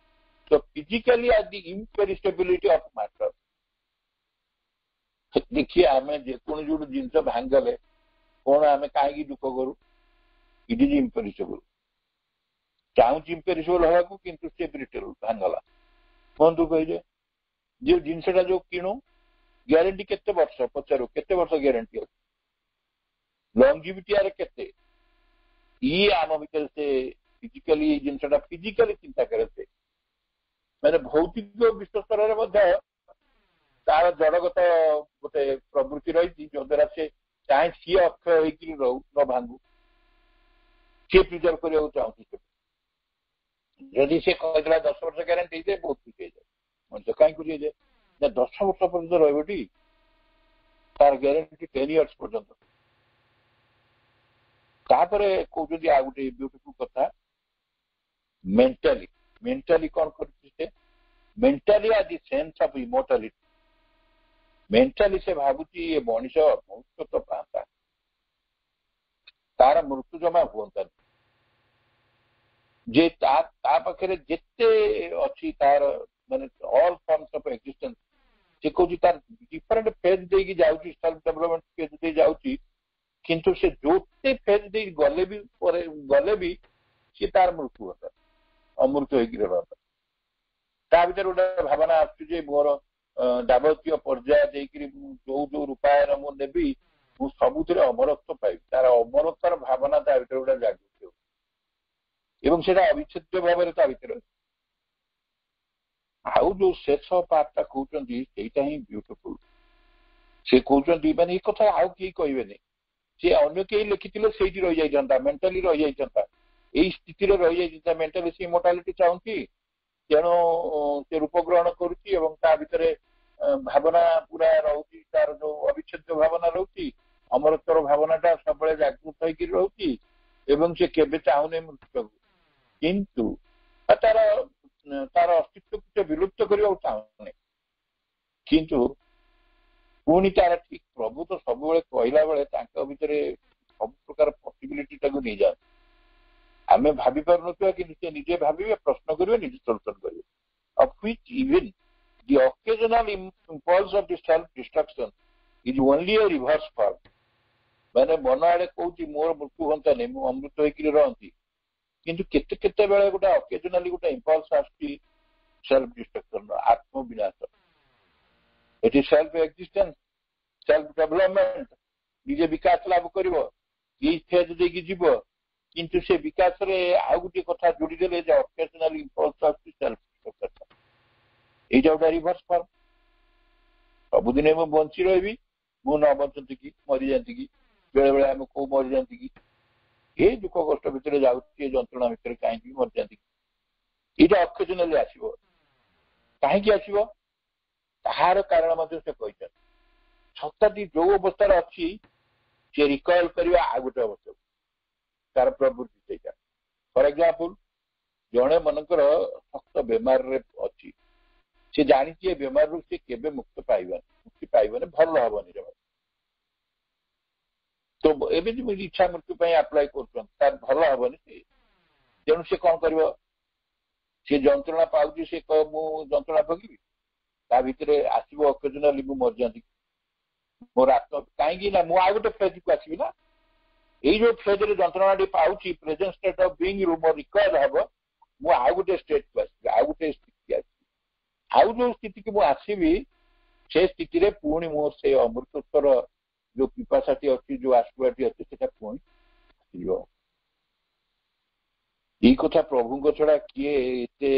So physically as the imperishability of matter, देखिए आमे जेकोनी जो जिनस भांगले कौन आमे काहे दुख करू? It is imperishable. चाहूँ इम्पेरिशेबल हवा को किंतु से ब्रिटेल भांगला कौन दुख है जो जिनसटा जो किणु ग्यारंटी केते वर्ष पचारू केते वर्ष ग्यारंटी अछि? लॉन्जिविटी आरे केते ई आम भीतर से फिजिकली जिनसटा फिजिकली चिंता करे से मैंने भौतिक विश्व स्तर में तार जड़गत गोटे प्रवृत्ति रही जो द्वारा से चाहे सी अक्षय हो न भांगू सी प्रिजर्व करने चाहूँ। जदि से कहला 10 वर्ष ग्यारंटी दे बहुत खुशी जाए मनुष्य कहीं खुशी जाए ना 10 वर्ष पर्यटन रही तार ग्यारंटी 10 इयर्स पर्यटन। कहते आ गए ब्यूटीफुल कथा मेंटाली मेंटाली कौन कर मेंटाली आज दि सेंस ऑफ इमोर्टालिटी मेंटाली से भावुची ये मनीष मनुष्य तो पाता तार मृत्यु जमा हुआ जे पाखे जिते अच्छी तार माने ऑल फॉर्म्स ऑफ एक्जिस्टेंस से कहूँ तार डिफरेंट फेज दे जाउची सेल्फ डेवलपमेंट फेज दे जाउची किंतु से जोते फेज दे गले भी सी तार मृत्यु होता अमृत्यु होगी रहता ତା ଭିତରେ ଗୋଟେ ଭାବନା ଆସୁଛି ଯେ ମୋର ଯାବତୀୟ ପର୍ଯ୍ୟାୟ ଦେଇକିରି ଯୋଉ ଯୋଉ ରୂପାୟନ ମୁଁ ନେବି ମୁଁ ସବୁଥିରେ ଅମରତ୍ୱ ପାଇବି, ତାର ଅମରତ୍ୱର ଭାବନା ତା ଭିତରେ ଗୋଟେ ଜାଗୃତି ହଉଛି ଏବଂ ସେଇଟା ଅବିଚ୍ଛେଦ୍ୟ ଭାବରେ ତା ଭିତରେ ଅଛି। ଆଉ ଯୋଉ ଶେଷ ପାର୍ଟଟା କହୁଛନ୍ତି ସେଇଟା ହିଁ ବ୍ୟୁଟିଫୁଲ। ସେ କହୁଛନ୍ତି ମାନେ ଏଇ କଥା ଆଉ କେହି କହିବେନି, ସେ ଅନ୍ୟ କେହି ଲେଖିଥିଲେ ସେଇଠି ରହିଯାଇଥାନ୍ତା, ମେଣ୍ଟାଲି ରହିଯାଇଥାନ୍ତା, ଏଇ ସ୍ଥିତିରେ ରହିଯାଇଥାନ୍ତା। ମେଣ୍ଟାଲି ସେ ଇମର୍ଟାଲିଟି ଚାହୁଁଛି, ତେଣୁ ସେ ରୂପ ଗ୍ରହଣ କରୁଛି ଏବଂ ତା ଭିତରେ ଭାବନା ପୁରା ରହୁଛି, ତାର ଯୋଉ ଅବିଚ୍ଛେଦ୍ୟ ଭାବନା ରହୁଛି, ଅମରତ୍ୱର ଭାବନାଟା ସବୁବେଳେ ଜାଗୃତ ହେଇକି ରହୁଛି ଏବଂ ସେ କେବେ ଚାହୁଁନି ମୃତ୍ୟୁକୁ, କିନ୍ତୁ ତାର ତାର ଅସ୍ତିତ୍ୱକୁ ସେ ବିଲୁପ୍ତ କରିବାକୁ ଚାହୁଁନି। କିନ୍ତୁ ପୁଣି ତାର ଠିକ ପ୍ରଭୁ ତ ସବୁବେଳେ କହିଲା ବେଳେ ତାଙ୍କ ଭିତରେ ସବୁ ପ୍ରକାର ପସିବିଲିଟିଟାକୁ ନେଇଯାଆନ୍ତି। ଆମେ ଭାବି ପାରୁନଥିବା କିନ୍ତୁ ସେ ନିଜେ ଭାବିବେ, ପ୍ରଶ୍ନ କରିବେ, ନିଜେ ସଲ୍ୟୁସନ୍ କରିବେ। of which even the occasional impulse of the self-destruction is only a reverse form। ମାନେ ମନ ଆଡେ କହୁଛି ମୋର ମୃତ୍ୟୁ ହୁଅନ୍ତାନି, ମୁଁ ଅମୃତ ହେଇକିରି ରହନ୍ତି, କିନ୍ତୁ କେତେ କେତେବେଳେ ଗୋଟେ ଅକେଜନାଲି ଗୋଟେ ଇମ୍ପଲ୍ସ ଆସୁଛି ସେଲ୍ଫ ଡିଷ୍ଟ୍ରକ୍ସନର, ଆତ୍ମବିନାଶ। ଏଠି ସେଲ୍ଫ ଏକ୍ଜିଷ୍ଟେନ୍ସ, ସେଲ୍ଫ ଡେଭଲପମେଣ୍ଟ, ନିଜେ ବିକାଶ ଲାଭ କରିବ, ଏଇ ଫେଜ୍ ଦେଇକି ଯିବ, କିନ୍ତୁ ସେ ବିକାଶରେ ଆଉ ଗୋଟିଏ କଥା ଯୋଡ଼ିଦେଲେ ଯେ ଅକେଜନାଲି ଇମ୍ପଲ୍ସ ଆସୁଛି ସେଲ୍ଫ ଡିଷ୍ଟ୍ରକ୍ସନ। এইটা ଗୋଟେ ରିଭର୍ସ ଫର୍ମ। ସବୁଦିନେ ମୁଁ ବଞ୍ଚି ରହିବି, ମୁଁ ନ ବଞ୍ଚନ୍ତି କି ମରିଯାଆନ୍ତି କି, ବେଳେ ବେଳେ ଆମେ କୋଉ ମରିଯାଆନ୍ତି କି, ଏ ଦୁଃଖ କଷ୍ଟ ଭିତରେ ଯାଉଛି, ଏ ଯନ୍ତ୍ରଣା ଭିତରେ କାହିଁକି ମରିଯାଆନ୍ତି କି, ଏଇଟା ଅକେଜନାଲି ଆସିବ। କାହିଁକି ଆସିବ ତାହାର କାରଣ ମଧ୍ୟ ସେ କହିଛନ୍ତି। ସତ୍ତାଟି ଯୋଉ ଅବସ୍ଥାରେ ଅଛି ସେ ରିକଏଲ୍ କରିବା ଆଉ ଗୋଟେ ଅବସ୍ଥାକୁ, ତାର ପ୍ରବୃତ୍ତି ସେଇଟା। ଫର ଏକ୍ସାମ୍ପଲ, ଜଣେ ମନେକର ଶକ୍ତ ବେମାରରେ ଅଛି, ସେ ଜାଣିଛି ଏ ବେମାରରୁ ସେ କେବେ ମୁକ୍ତି ପାଇବନି, ଭଲ ହବନି ଜମା। ତ ଏମିତି ଇଚ୍ଛା ମୃତ୍ୟୁ ପାଇଁ ଆପ୍ଲାଏ କରୁଛନ୍ତି, ତାର ଭଲ ହବନି। ତେଣୁ ସେ କଣ କରିବ, ସେ ଯନ୍ତ୍ରଣା ପାଉଛି, ସେ ମୁଁ ଯନ୍ତ୍ରଣା ଭୋଗିବି, ତା ଭିତରେ ଆସିବ ଅକେଜନାଲି ମୁଁ ମରିଯାଆନ୍ତି, ମୋର ଆତ୍ମ କାହିଁକି ନା ମୁଁ ଆଉ ଗୋଟେ ଫେଜ୍କୁ ଆସିବି ନା। ଏଇ ଯୋଉ ଫେଜ୍ରେ ଯନ୍ତ୍ରଣାଟି ପାଉଛି, ପ୍ରେଜେଣ୍ଟ ଷ୍ଟେଟ୍ ଅଫ୍ ବିଙ୍ଗରୁ ମୋର ରିକଏଲ୍ ହବ, ମୁଁ ଆଉ ଗୋଟେ ଷ୍ଟେଟ୍କୁ ଆସିବି, ଆଉ ଗୋଟେ ସ୍ଥିତି ଆସିବି। ଆଉ ଯୋଉ ସ୍ଥିତିକୁ ମୁଁ ଆସିବି ସେ ସ୍ଥିତିରେ ପୁଣି ମୋର ସେଇ ଅମୃତତ୍ୱର ଯୋଉ ପିପାସାଟି ଅଛି, ଯୋଉ ଆସ୍ପିରାଟି ଅଛି, ସେଟା ପୁଣି ଆସିବ। ଏଇ କଥା ପ୍ରଭୁଙ୍କ ଛଡା କିଏ ଏତେ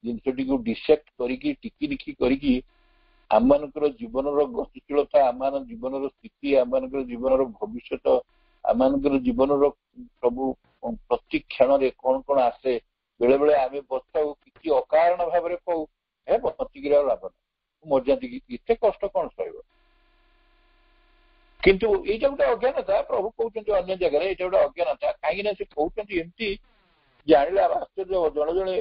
ଜିନିଷଟିକୁ ଡିସେକ୍ଟ କରିକି ଟିକିନିଖି କରିକି ଆମମାନଙ୍କର ଜୀବନର ଗତିଶୀଳତା, ଆମମାନଙ୍କ ଜୀବନର ସ୍ଥିତି, ଆମମାନଙ୍କର ଜୀବନର ଭବିଷ୍ୟତ, ଆମମାନଙ୍କର ଜୀବନର ସବୁ ପ୍ରତି କ୍ଷଣରେ କଣ କଣ ଆସେ, ବେଳେ ବେଳେ ଆମେ ବସିଥାଉ କିଛି ଅକାରଣ ଭାବରେ କହୁ ହେ ବଞ୍ଚିକିରି ଆଉ ଲାଭ ନାହିଁ, ମରିଯାଆନ୍ତି କି, ଏତେ କଷ୍ଟ କଣ ସହିବ। କିନ୍ତୁ ଏଇଟା ଗୋଟେ ଅଜ୍ଞାନତା। ପ୍ରଭୁ କହୁଛନ୍ତି ଅନ୍ୟ ଜାଗାରେ ଏଇଟା ଗୋଟେ ଅଜ୍ଞାନତା, କାହିଁକି ନା ସେ କହୁଛନ୍ତି ଏମିତି ଜାଣିଲେ ଆଶ୍ଚର୍ଯ୍ୟ। ଜଣେ ଜଣେ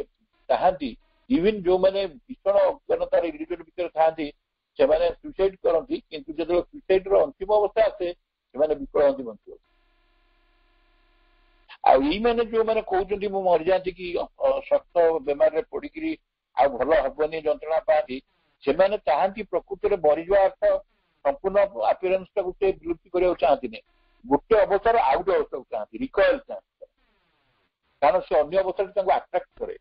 ଥାଆନ୍ତି, ଇଭିନ୍ ଯୋଉମାନେ ଭୀଷଣ ଅଜ୍ଞାନତାର ଇରିଟେଟ୍ ଭିତରେ ଥାଆନ୍ତି, ସେମାନେ ସୁଇସାଇଡ୍ କରନ୍ତି, କିନ୍ତୁ ଯେତେବେଳେ ସୁଇସାଇଡ୍ର ଅନ୍ତିମ ଅବସ୍ଥା ଆସେ ସେମାନେ ବିକଳ ହୁଅନ୍ତି ବଞ୍ଚିବ। ଆଉ ଏଇମାନେ ଯୋଉମାନେ କହୁଛନ୍ତି ମୁଁ ମରିଯାଆନ୍ତି କି ଶକ୍ତ ବେମାରରେ ପଡିକିରି ଆଉ ଭଲ ହବନି, ଯନ୍ତ୍ରଣା ପାଆନ୍ତି, ସେମାନେ ଚାହାନ୍ତି ପ୍ରକୃତରେ ମରିଯିବା ଅର୍ଥ ସମ୍ପୂର୍ଣ୍ଣ ଆପିୟରାନ୍ସଟାକୁ ସେ ବିଲୁପ୍ତି କରିବାକୁ ଚାହାନ୍ତିନି, ଗୋଟେ ଅବସ୍ଥାର ଆଉ ଗୋଟେ ଅବସ୍ଥାକୁ ଚାହାନ୍ତି, ରିକଏଲ୍ ଚାହାନ୍ତି। କାରଣ ସେ ଅନ୍ୟ ଅବସ୍ଥାଟି ତାଙ୍କୁ ଆଟ୍ରାକ୍ଟ କରେ,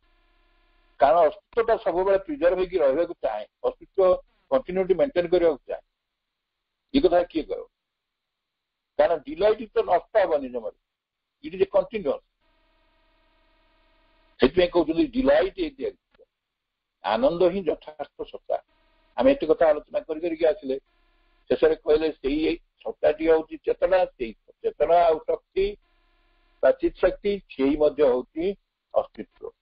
କାରଣ ଅସ୍ତିତ୍ୱଟା ସବୁବେଳେ ପ୍ରିଜର୍ଭ ହେଇକି ରହିବାକୁ ଚାହେଁ, ଅସ୍ତିତ୍ୱ କଣ୍ଟିନ୍ୟୁଟି ମେଣ୍ଟେନ୍ କରିବାକୁ ଚାହେଁ। ଏ କଥା କିଏ କହିବ? କାରଣ ଡିଲାଇଟ୍ ତ ନଷ୍ଟ ହବନି ଜମାରୁ, ଇଟ୍ ଇଜ୍ ଏ କଣ୍ଟିନ୍ୟୁଅସ୍। ସେଥିପାଇଁ କହୁଛନ୍ତି ଡିଲାଇଟ୍ ଇଜ୍ ଦି ଏକ୍ଜିଷ୍ଟେନ୍ସ, ଆନନ୍ଦ ହିଁ ଯଥାର୍ଥ ସତ୍ତା। ଆମେ ଏତେ କଥା ଆଲୋଚନା କରିକି ଆସିଲେ ଶେଷରେ କହିଲେ ସେଇ ସତ୍ତାଟି ହଉଛି ଚେତନା, ସେଇ ଚେତନା ଆଉ ଶକ୍ତି ବା ଚିତ୍ ଶକ୍ତି ସେଇ ମଧ୍ୟ ହଉଛି ଅସ୍ତିତ୍ୱ।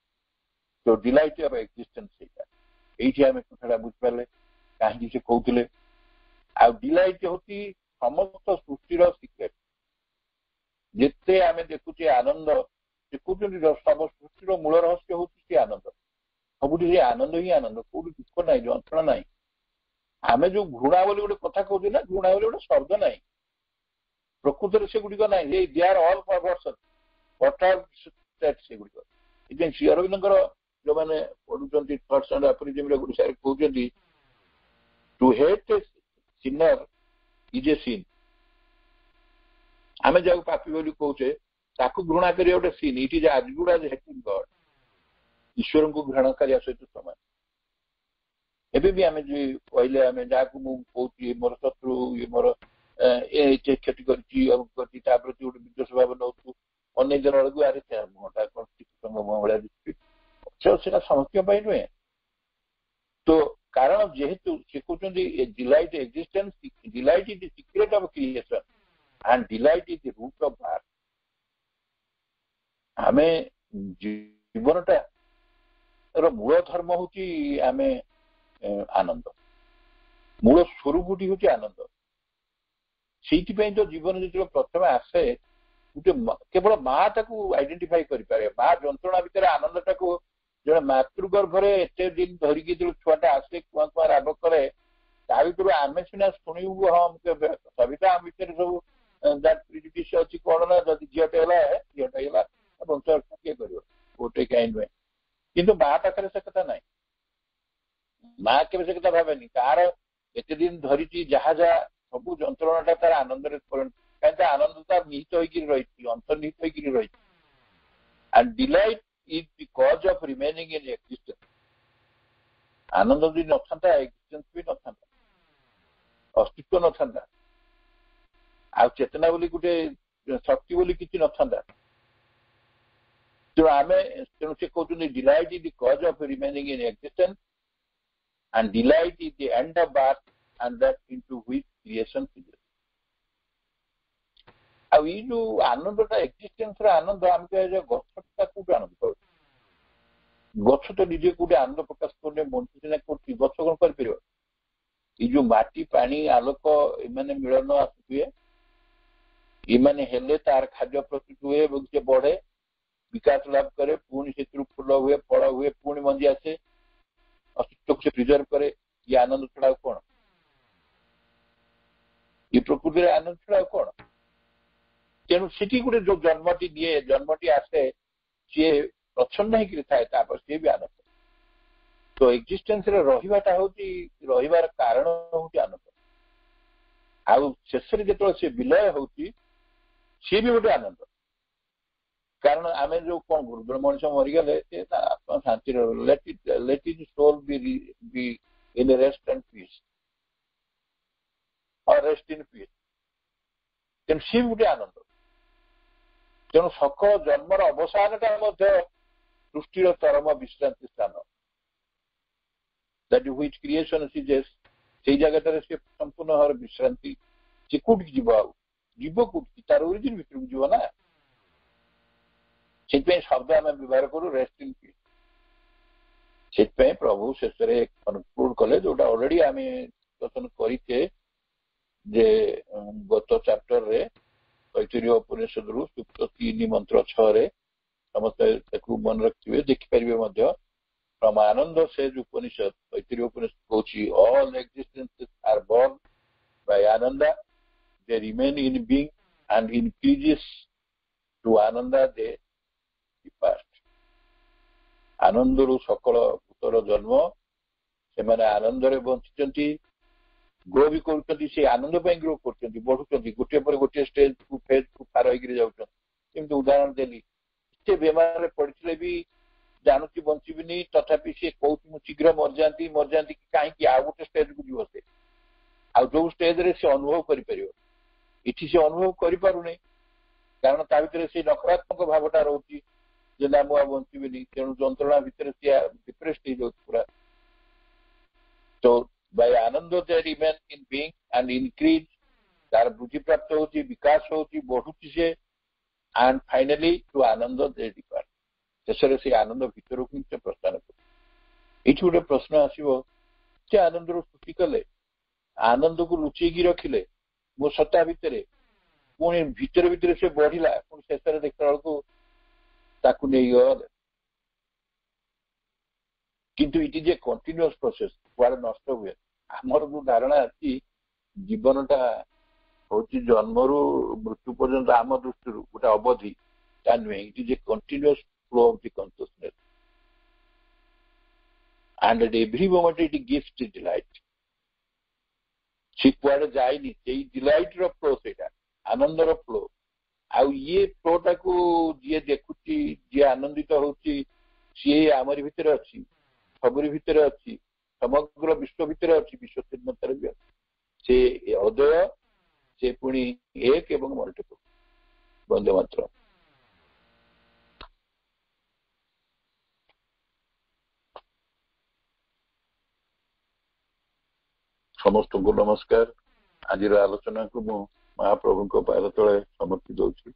ତ ଡିଲାଇଟ୍ ଅଫ୍ ଏକ୍ଜିଷ୍ଟେନ୍ସ ସେଇଟା। ଏଇଠି ଆମେ କଥାଟା ବୁଝିପାରିଲେ କାହିଁକି ସେ କହୁଥିଲେ। ଆଉ ଡିଲାଇଟ୍ ହଉଛି ସମସ୍ତ ସୃଷ୍ଟିର ସିକ୍ରେଟ୍। ଯେତେ ଆମେ ଦେଖୁଛେ ଆନନ୍ଦ, ସେ କହୁଛନ୍ତି ସବୁ ସୃଷ୍ଟିର ମୂଳ ରହସ୍ୟ ହଉଛି ସେ ଆନନ୍ଦ। ସବୁଠି ସେ ଆନନ୍ଦ ହିଁ ଆନନ୍ଦ, କୋଉଠି ଦୁଃଖ ନାହିଁ, ଯନ୍ତ୍ରଣା ନାହିଁ। ଆମେ ଯୋଉ ଘୃଣା ବୋଲି ଗୋଟେ କଥା କହୁଛେ ନା, ଘୃଣା ବୋଲି ଗୋଟେ ଶବ୍ଦ ନାହିଁ, ପ୍ରକୃତରେ ସେଗୁଡିକ ନାହିଁ। ଦେ ଆର୍ ଅଲ୍ ପରଭର୍ସନ୍, ସେଗୁଡିକ। ସେଥିପାଇଁ ଶ୍ରୀ ଅରବିନ୍ଦଙ୍କର ଯୋଉମାନେ ପଢୁଛନ୍ତି ଥଟ୍ସ ଆଣ୍ଡ ଆପୋରିଜିମ୍‌ରେ ଓଡ଼ିଶାରେ କହୁଛନ୍ତି to hate a sinner is a sin. ଆମେ ଯାହାକୁ ପାପୀ ବୋଲି କହୁଛେ ତାକୁ ଘୃଣା କରିବା ଗୋଟେ sin. It is as good as hating God. ଈଶ୍ୱରଙ୍କୁ ଘୃଣା କରିବା ସହିତ ସମାନ। ଏବେ ବି ଆମେ କହିଲେ ଆମେ ଯାହାକୁ ମୁଁ କହୁଛି ମୋର ଶତ୍ରୁ ଇଏ ମୋର କ୍ଷତି କରିଛି କରିଛି ତା ପ୍ରତି ଗୋଟେ ବିଦ୍ୱେଷ ଭାବ ନଉଛୁ ଅନେକ ଜଣ ବେଳକୁ ଆରେ ମୁହଁଟା କଣ ଶ୍ରୀକୃଷ୍ଣଙ୍କ ମୁହଁ ଭଳିଆ ଦିଶୁଛି ସେଟା ସମସ୍ତଙ୍କ ପାଇଁ ନୁହେଁ। ତ କାରଣ ଯେହେତୁ ସେ କହୁଛନ୍ତି delight existence delight is the secret of creation and delight is the root of art. ଆମେ ଜୀବନଟା ମୂଳ ଧର୍ମ ହଉଛି ଆମେ ଆନନ୍ଦ, ମୂଳ ସ୍ୱରୂପଟି ହଉଛି ଆନନ୍ଦ। ସେଇଥିପାଇଁ ତ ଜୀବନ ଯେତେବେଳେ ପ୍ରଥମେ ଆସେ ଗୋଟେ କେବଳ ମା ତାକୁ ଆଇଡେଣ୍ଟିଫାଇ କରିପାରେ। ମା ଯନ୍ତ୍ରଣା ଭିତରେ ଆନନ୍ଦଟାକୁ ଜଣେ ମାତୃଗର୍ଭରେ ଏତେ ଦିନ ଧରିକି ଯେତେବେଳେ ଛୁଆଟା ଆସେ କୁଆ କୁଆ ରାବ କରେ ତା ଭିତରୁ ଆମେ ସିନା ଶୁଣିବୁ ହଁ ସବିତା ଆମ ଭିତରେ ସବୁ ଅଛି କଣ ନା ଯଦି ଝିଅଟେ ହେଲା ଝିଅଟା ହେଲା ବଂଶ କିଏ କରିବ ଗୋଟେ କାହିଁ ନୁହେଁ। କିନ୍ତୁ ମା ପାଖରେ ସେ କଥା ନାହିଁ। ମା କେବେ ସେ କଥା ଭାବେନି ତାର ଏତେ ଦିନ ଧରିଛି ଯାହା ଯାହା ସବୁ ଯନ୍ତ୍ରଣାଟା ତାର ଆନନ୍ଦରେ କାହିଁକି ତା ଆନନ୍ଦ ତାର ନିହିତ ହେଇକିରି ରହିଛି ଅନ୍ତର୍ନିହିତ ହେଇକିରି ରହିଛି। and delight is the cause of remaining in existence. ଆନନ୍ଦ ଯଦି ନଥାନ୍ତା ଏକ୍ସିଷ୍ଟେନ୍ସ ବି ନଥାନ୍ତା, ଅସ୍ତିତ୍ୱ ନଥାନ୍ତା, ଆଉ ଚେତନା ବୋଲି ଗୋଟେ ଶକ୍ତି ବୋଲି କିଛି ନଥାନ୍ତା। ତେଣୁ ସେ କହୁଛନ୍ତି delight is the cause of remaining in existence and delight is the end of birth and that into which creation is. ଆଉ ଏଇ ଯୋଉ ଆନନ୍ଦଟା ଏକ୍ସିଷ୍ଟେନ୍ସର ଆନନ୍ଦ ଆମେ କହିବା ଗଛଟା କୋଉଠି ଆନନ୍ଦ ପାଉଛି? ଗଛ ତ ନିଜେ କୋଉଠି ଆନନ୍ଦ ପ୍ରକାଶ କରୁନି, ମଣିଷ ସିନା କରୁଛି, ଗଛ କଣ କରିପାରିବ? ଏଇ ଯୋଉ ମାଟି ପାଣି ଆଲୋକ ଏମାନେ ମିଳନ ଆସୁଥିବେ, ଏମାନେ ହେଲେ ତାର ଖାଦ୍ୟ ପ୍ରସ୍ତୁତ ହୁଏ ଏବଂ ସେ ବଢେ ବିକାଶ ଲାଭ କରେ, ପୁଣି ସେଥିରୁ ଫୁଲ ହୁଏ ଫଳ ହୁଏ ପୁଣି ମଞ୍ଜି ଆସେ, ଅସ୍ତିତ୍ୱକୁ ସେ ପ୍ରିଜର୍ଭ କରେ। ଇଏ ଆନନ୍ଦ ଛଡା ଆଉ କଣ? ଏ ପ୍ରକୃତିରେ ଆନନ୍ଦ ଛଡା ଆଉ କଣ? ତେଣୁ ସେଠି ଗୋଟେ ଯୋଉ ଜନ୍ମଟି ଦିଏ ଜନ୍ମଟି ଆସେ ସିଏ ପ୍ରଚ୍ଛନ୍ନ ହେଇକିରି ଥାଏ, ତାପରେ ସିଏ ବି ଆନନ୍ଦ। ତ ଏକ୍ସିଷ୍ଟେନ୍ସରେ ରହିବାଟା ହଉଛି ରହିବାର କାରଣ ହଉଛି ଆନନ୍ଦ। ଆଉ ଶେଷରେ ଯେତେବେଳେ ସେ ବିଲୟ ହଉଛି ସିଏ ବି ଗୋଟେ ଆନନ୍ଦ। କାରଣ ଆମେ ଯୋଉ କଣ କରୁ ମଣିଷ ମରିଗଲେ ସେ ଆତ୍ମା ଶାନ୍ତିରେ let his soul be in rest and peace or rest in peace। ତେଣୁ ସିଏ ଗୋଟେ ଆନନ୍ଦ। ତେଣୁ ସକଳ ଜନ୍ମର ଅବସାନଟା ମଧ୍ୟ ସୃଷ୍ଟିର ଚରମ ବିଶ୍ରାନ୍ତି ସ୍ଥାନ। that which creation is ସେଇ ଜାଗାଟାରେ ସେ ସମ୍ପୂର୍ଣ୍ଣ ଭାବରେ ବିଶ୍ରାନ୍ତି। ସେ କୋଉଠିକି ଯିବ? ଆଉ ଯିବ କୋଉଠିକି? ତାର ଓରିଜିନ ଭିତରକୁ ଯିବ ନା। ସେଥିପାଇଁ ଶବ୍ଦ ଆମେ ବ୍ୟବହାର କରୁ ରେଷ୍ଟ ଇନ୍ ପିସ୍। ସେଥିପାଇଁ ପ୍ରଭୁ ଶେଷରେ କନକ୍ଲୁଡ କଲେ ଯୋଉଟା ଅଲରେଡି ଆମେ ଦର୍ଶନ କରିଛେ ଯେ ଗତ ଚାପ୍ଟରରେ ତୈତରୀୟ ଉପନିଷଦରୁ ସୁକ୍ତ 3 ମନ୍ତ୍ର 6ରେ ସମସ୍ତେ ତାକୁ ମନେ ରଖିଥିବେ, ଦେଖିପାରିବେ ମଧ୍ୟ। from Ananda says Upanishad, ତୈତରୀୟ ଉପନିଷଦ କହୁଛି all existences are born by Ananda, they remain in being and increases to Ananda they depart। ଆନନ୍ଦରୁ ସକଳ ଭୂତର ଜନ୍ମ, ସେମାନେ ଆନନ୍ଦରେ ବଞ୍ଚିଛନ୍ତି, ଗ୍ରୋ ବି କରୁଛନ୍ତି। ସେ ଆନନ୍ଦ ପାଇଁ ଗ୍ରୋ କରୁଛନ୍ତି, ବଢୁଛନ୍ତି, ଗୋଟିଏ ପରେ ଗୋଟିଏ ଷ୍ଟେଜକୁ ଫେଜକୁ ପାର ହେଇକିରି ଯାଉଛନ୍ତି। ଯେମିତି ଉଦାହରଣ ଦେଲି, ସେ ବେମାରରେ ପଡିଥିଲେ ବି ଜାଣୁଛି ବଞ୍ଚିବିନି, ତଥାପି ସେ କହୁଛି ମୁଁ ଶୀଘ୍ର ମରିଯାନ୍ତି କି କାହିଁକି ଆଉ ଗୋଟେ ଷ୍ଟେଜକୁ ଯିବ ସେ, ଆଉ ଯୋଉ ଷ୍ଟେଜରେ ସେ ଅନୁଭବ କରିପାରିବ। ଏଠି ସେ ଅନୁଭବ କରିପାରୁନି କାରଣ ତା ଭିତରେ ସେ ନକାରାତ୍ମକ ଭାବଟା ରହୁଛି ଯେ ନା ମୁଁ ଆଉ ବଞ୍ଚିବିନି। ତେଣୁ ଯନ୍ତ୍ରଣା ଭିତରେ ସିଏ ଡିପ୍ରେସ୍ଡ ହେଇଯାଉଛି ପୁରା। ତ by Anand they remain in being and increase, ତାର ବୃଦ୍ଧି ପ୍ରାପ୍ତ ହଉଛି, ବିକାଶ ହଉଛି, ବଢୁଛି ସେ, and finally to Anand they depart। ଶେଷରେ ସେ ଆନନ୍ଦ ଭିତରକୁ ହିଁ ସେ ପ୍ରସ୍ଥାନ କରେ। ଏଇଠି ଗୋଟେ ପ୍ରଶ୍ନ ଆସିବ, ସେ ଆନନ୍ଦରୁ ସୃଷ୍ଟି କଲେ, ଆନନ୍ଦକୁ ଲୁଚେଇକି ରଖିଲେ ମୋ ସତ୍ତା ଭିତରେ, ପୁଣି ଭିତରେ ଭିତରେ ସେ ବଢିଲା, ପୁଣି ଶେଷରେ ଦେଖିଲା ବେଳକୁ ତାକୁ ନେଇଗଲେ। କିନ୍ତୁ ଇଟ୍ ଇଜ ଏ କଣ୍ଟିନ୍ୟୁଅସ୍ ପ୍ରୋସେସ୍, କୁଆଡେ ନଷ୍ଟ ହୁଏ। ଆମର ଯୋଉ ଧାରଣା ଅଛି ଜୀବନଟା ହଉଛି ଜନ୍ମରୁ ମୃତ୍ୟୁ ପର୍ଯ୍ୟନ୍ତ ଆମ ଦୃଷ୍ଟିରୁ ଗୋଟେ ଅବଧି, ତା ନୁହେଁ। ଇଟ୍ is a continuous flow of the consciousness and at every moment it gives the delight। ସେ କୁଆଡେ ଯାଇନି, ସେଇ ଡିଲାଇଟ ର ଫ୍ଲୋ, ସେଇଟା ଆନନ୍ଦର ଫ୍ଲୋ। ଆଉ ଇଏ ଫ୍ଲୋଟାକୁ ଯିଏ ଦେଖୁଛି, ଯିଏ ଆନନ୍ଦିତ ହଉଛି, ସିଏ ଆମରି ଭିତରେ ଅଛି, ସବୁରି ଭିତରେ ଅଛି, ସମଗ୍ର ବିଶ୍ୱ ଭିତରେ ଅଛି, ବିଶ୍ୱ ଶୂନ୍ୟତାରେ ବି ଅଛି। ସେ ଅଦ୍ୱୟ, ସେ ପୁଣି ଏକ ଏବଂ ମଲ୍ଟିପଲ୍। ବନ୍ଦେ ମାତରମ୍। ସମସ୍ତଙ୍କୁ ନମସ୍କାର। ଆଜିର ଆଲୋଚନାକୁ ମୁଁ ମହାପ୍ରଭୁଙ୍କ ପାଦ ତଳେ ସମର୍ପି ଦଉଛି।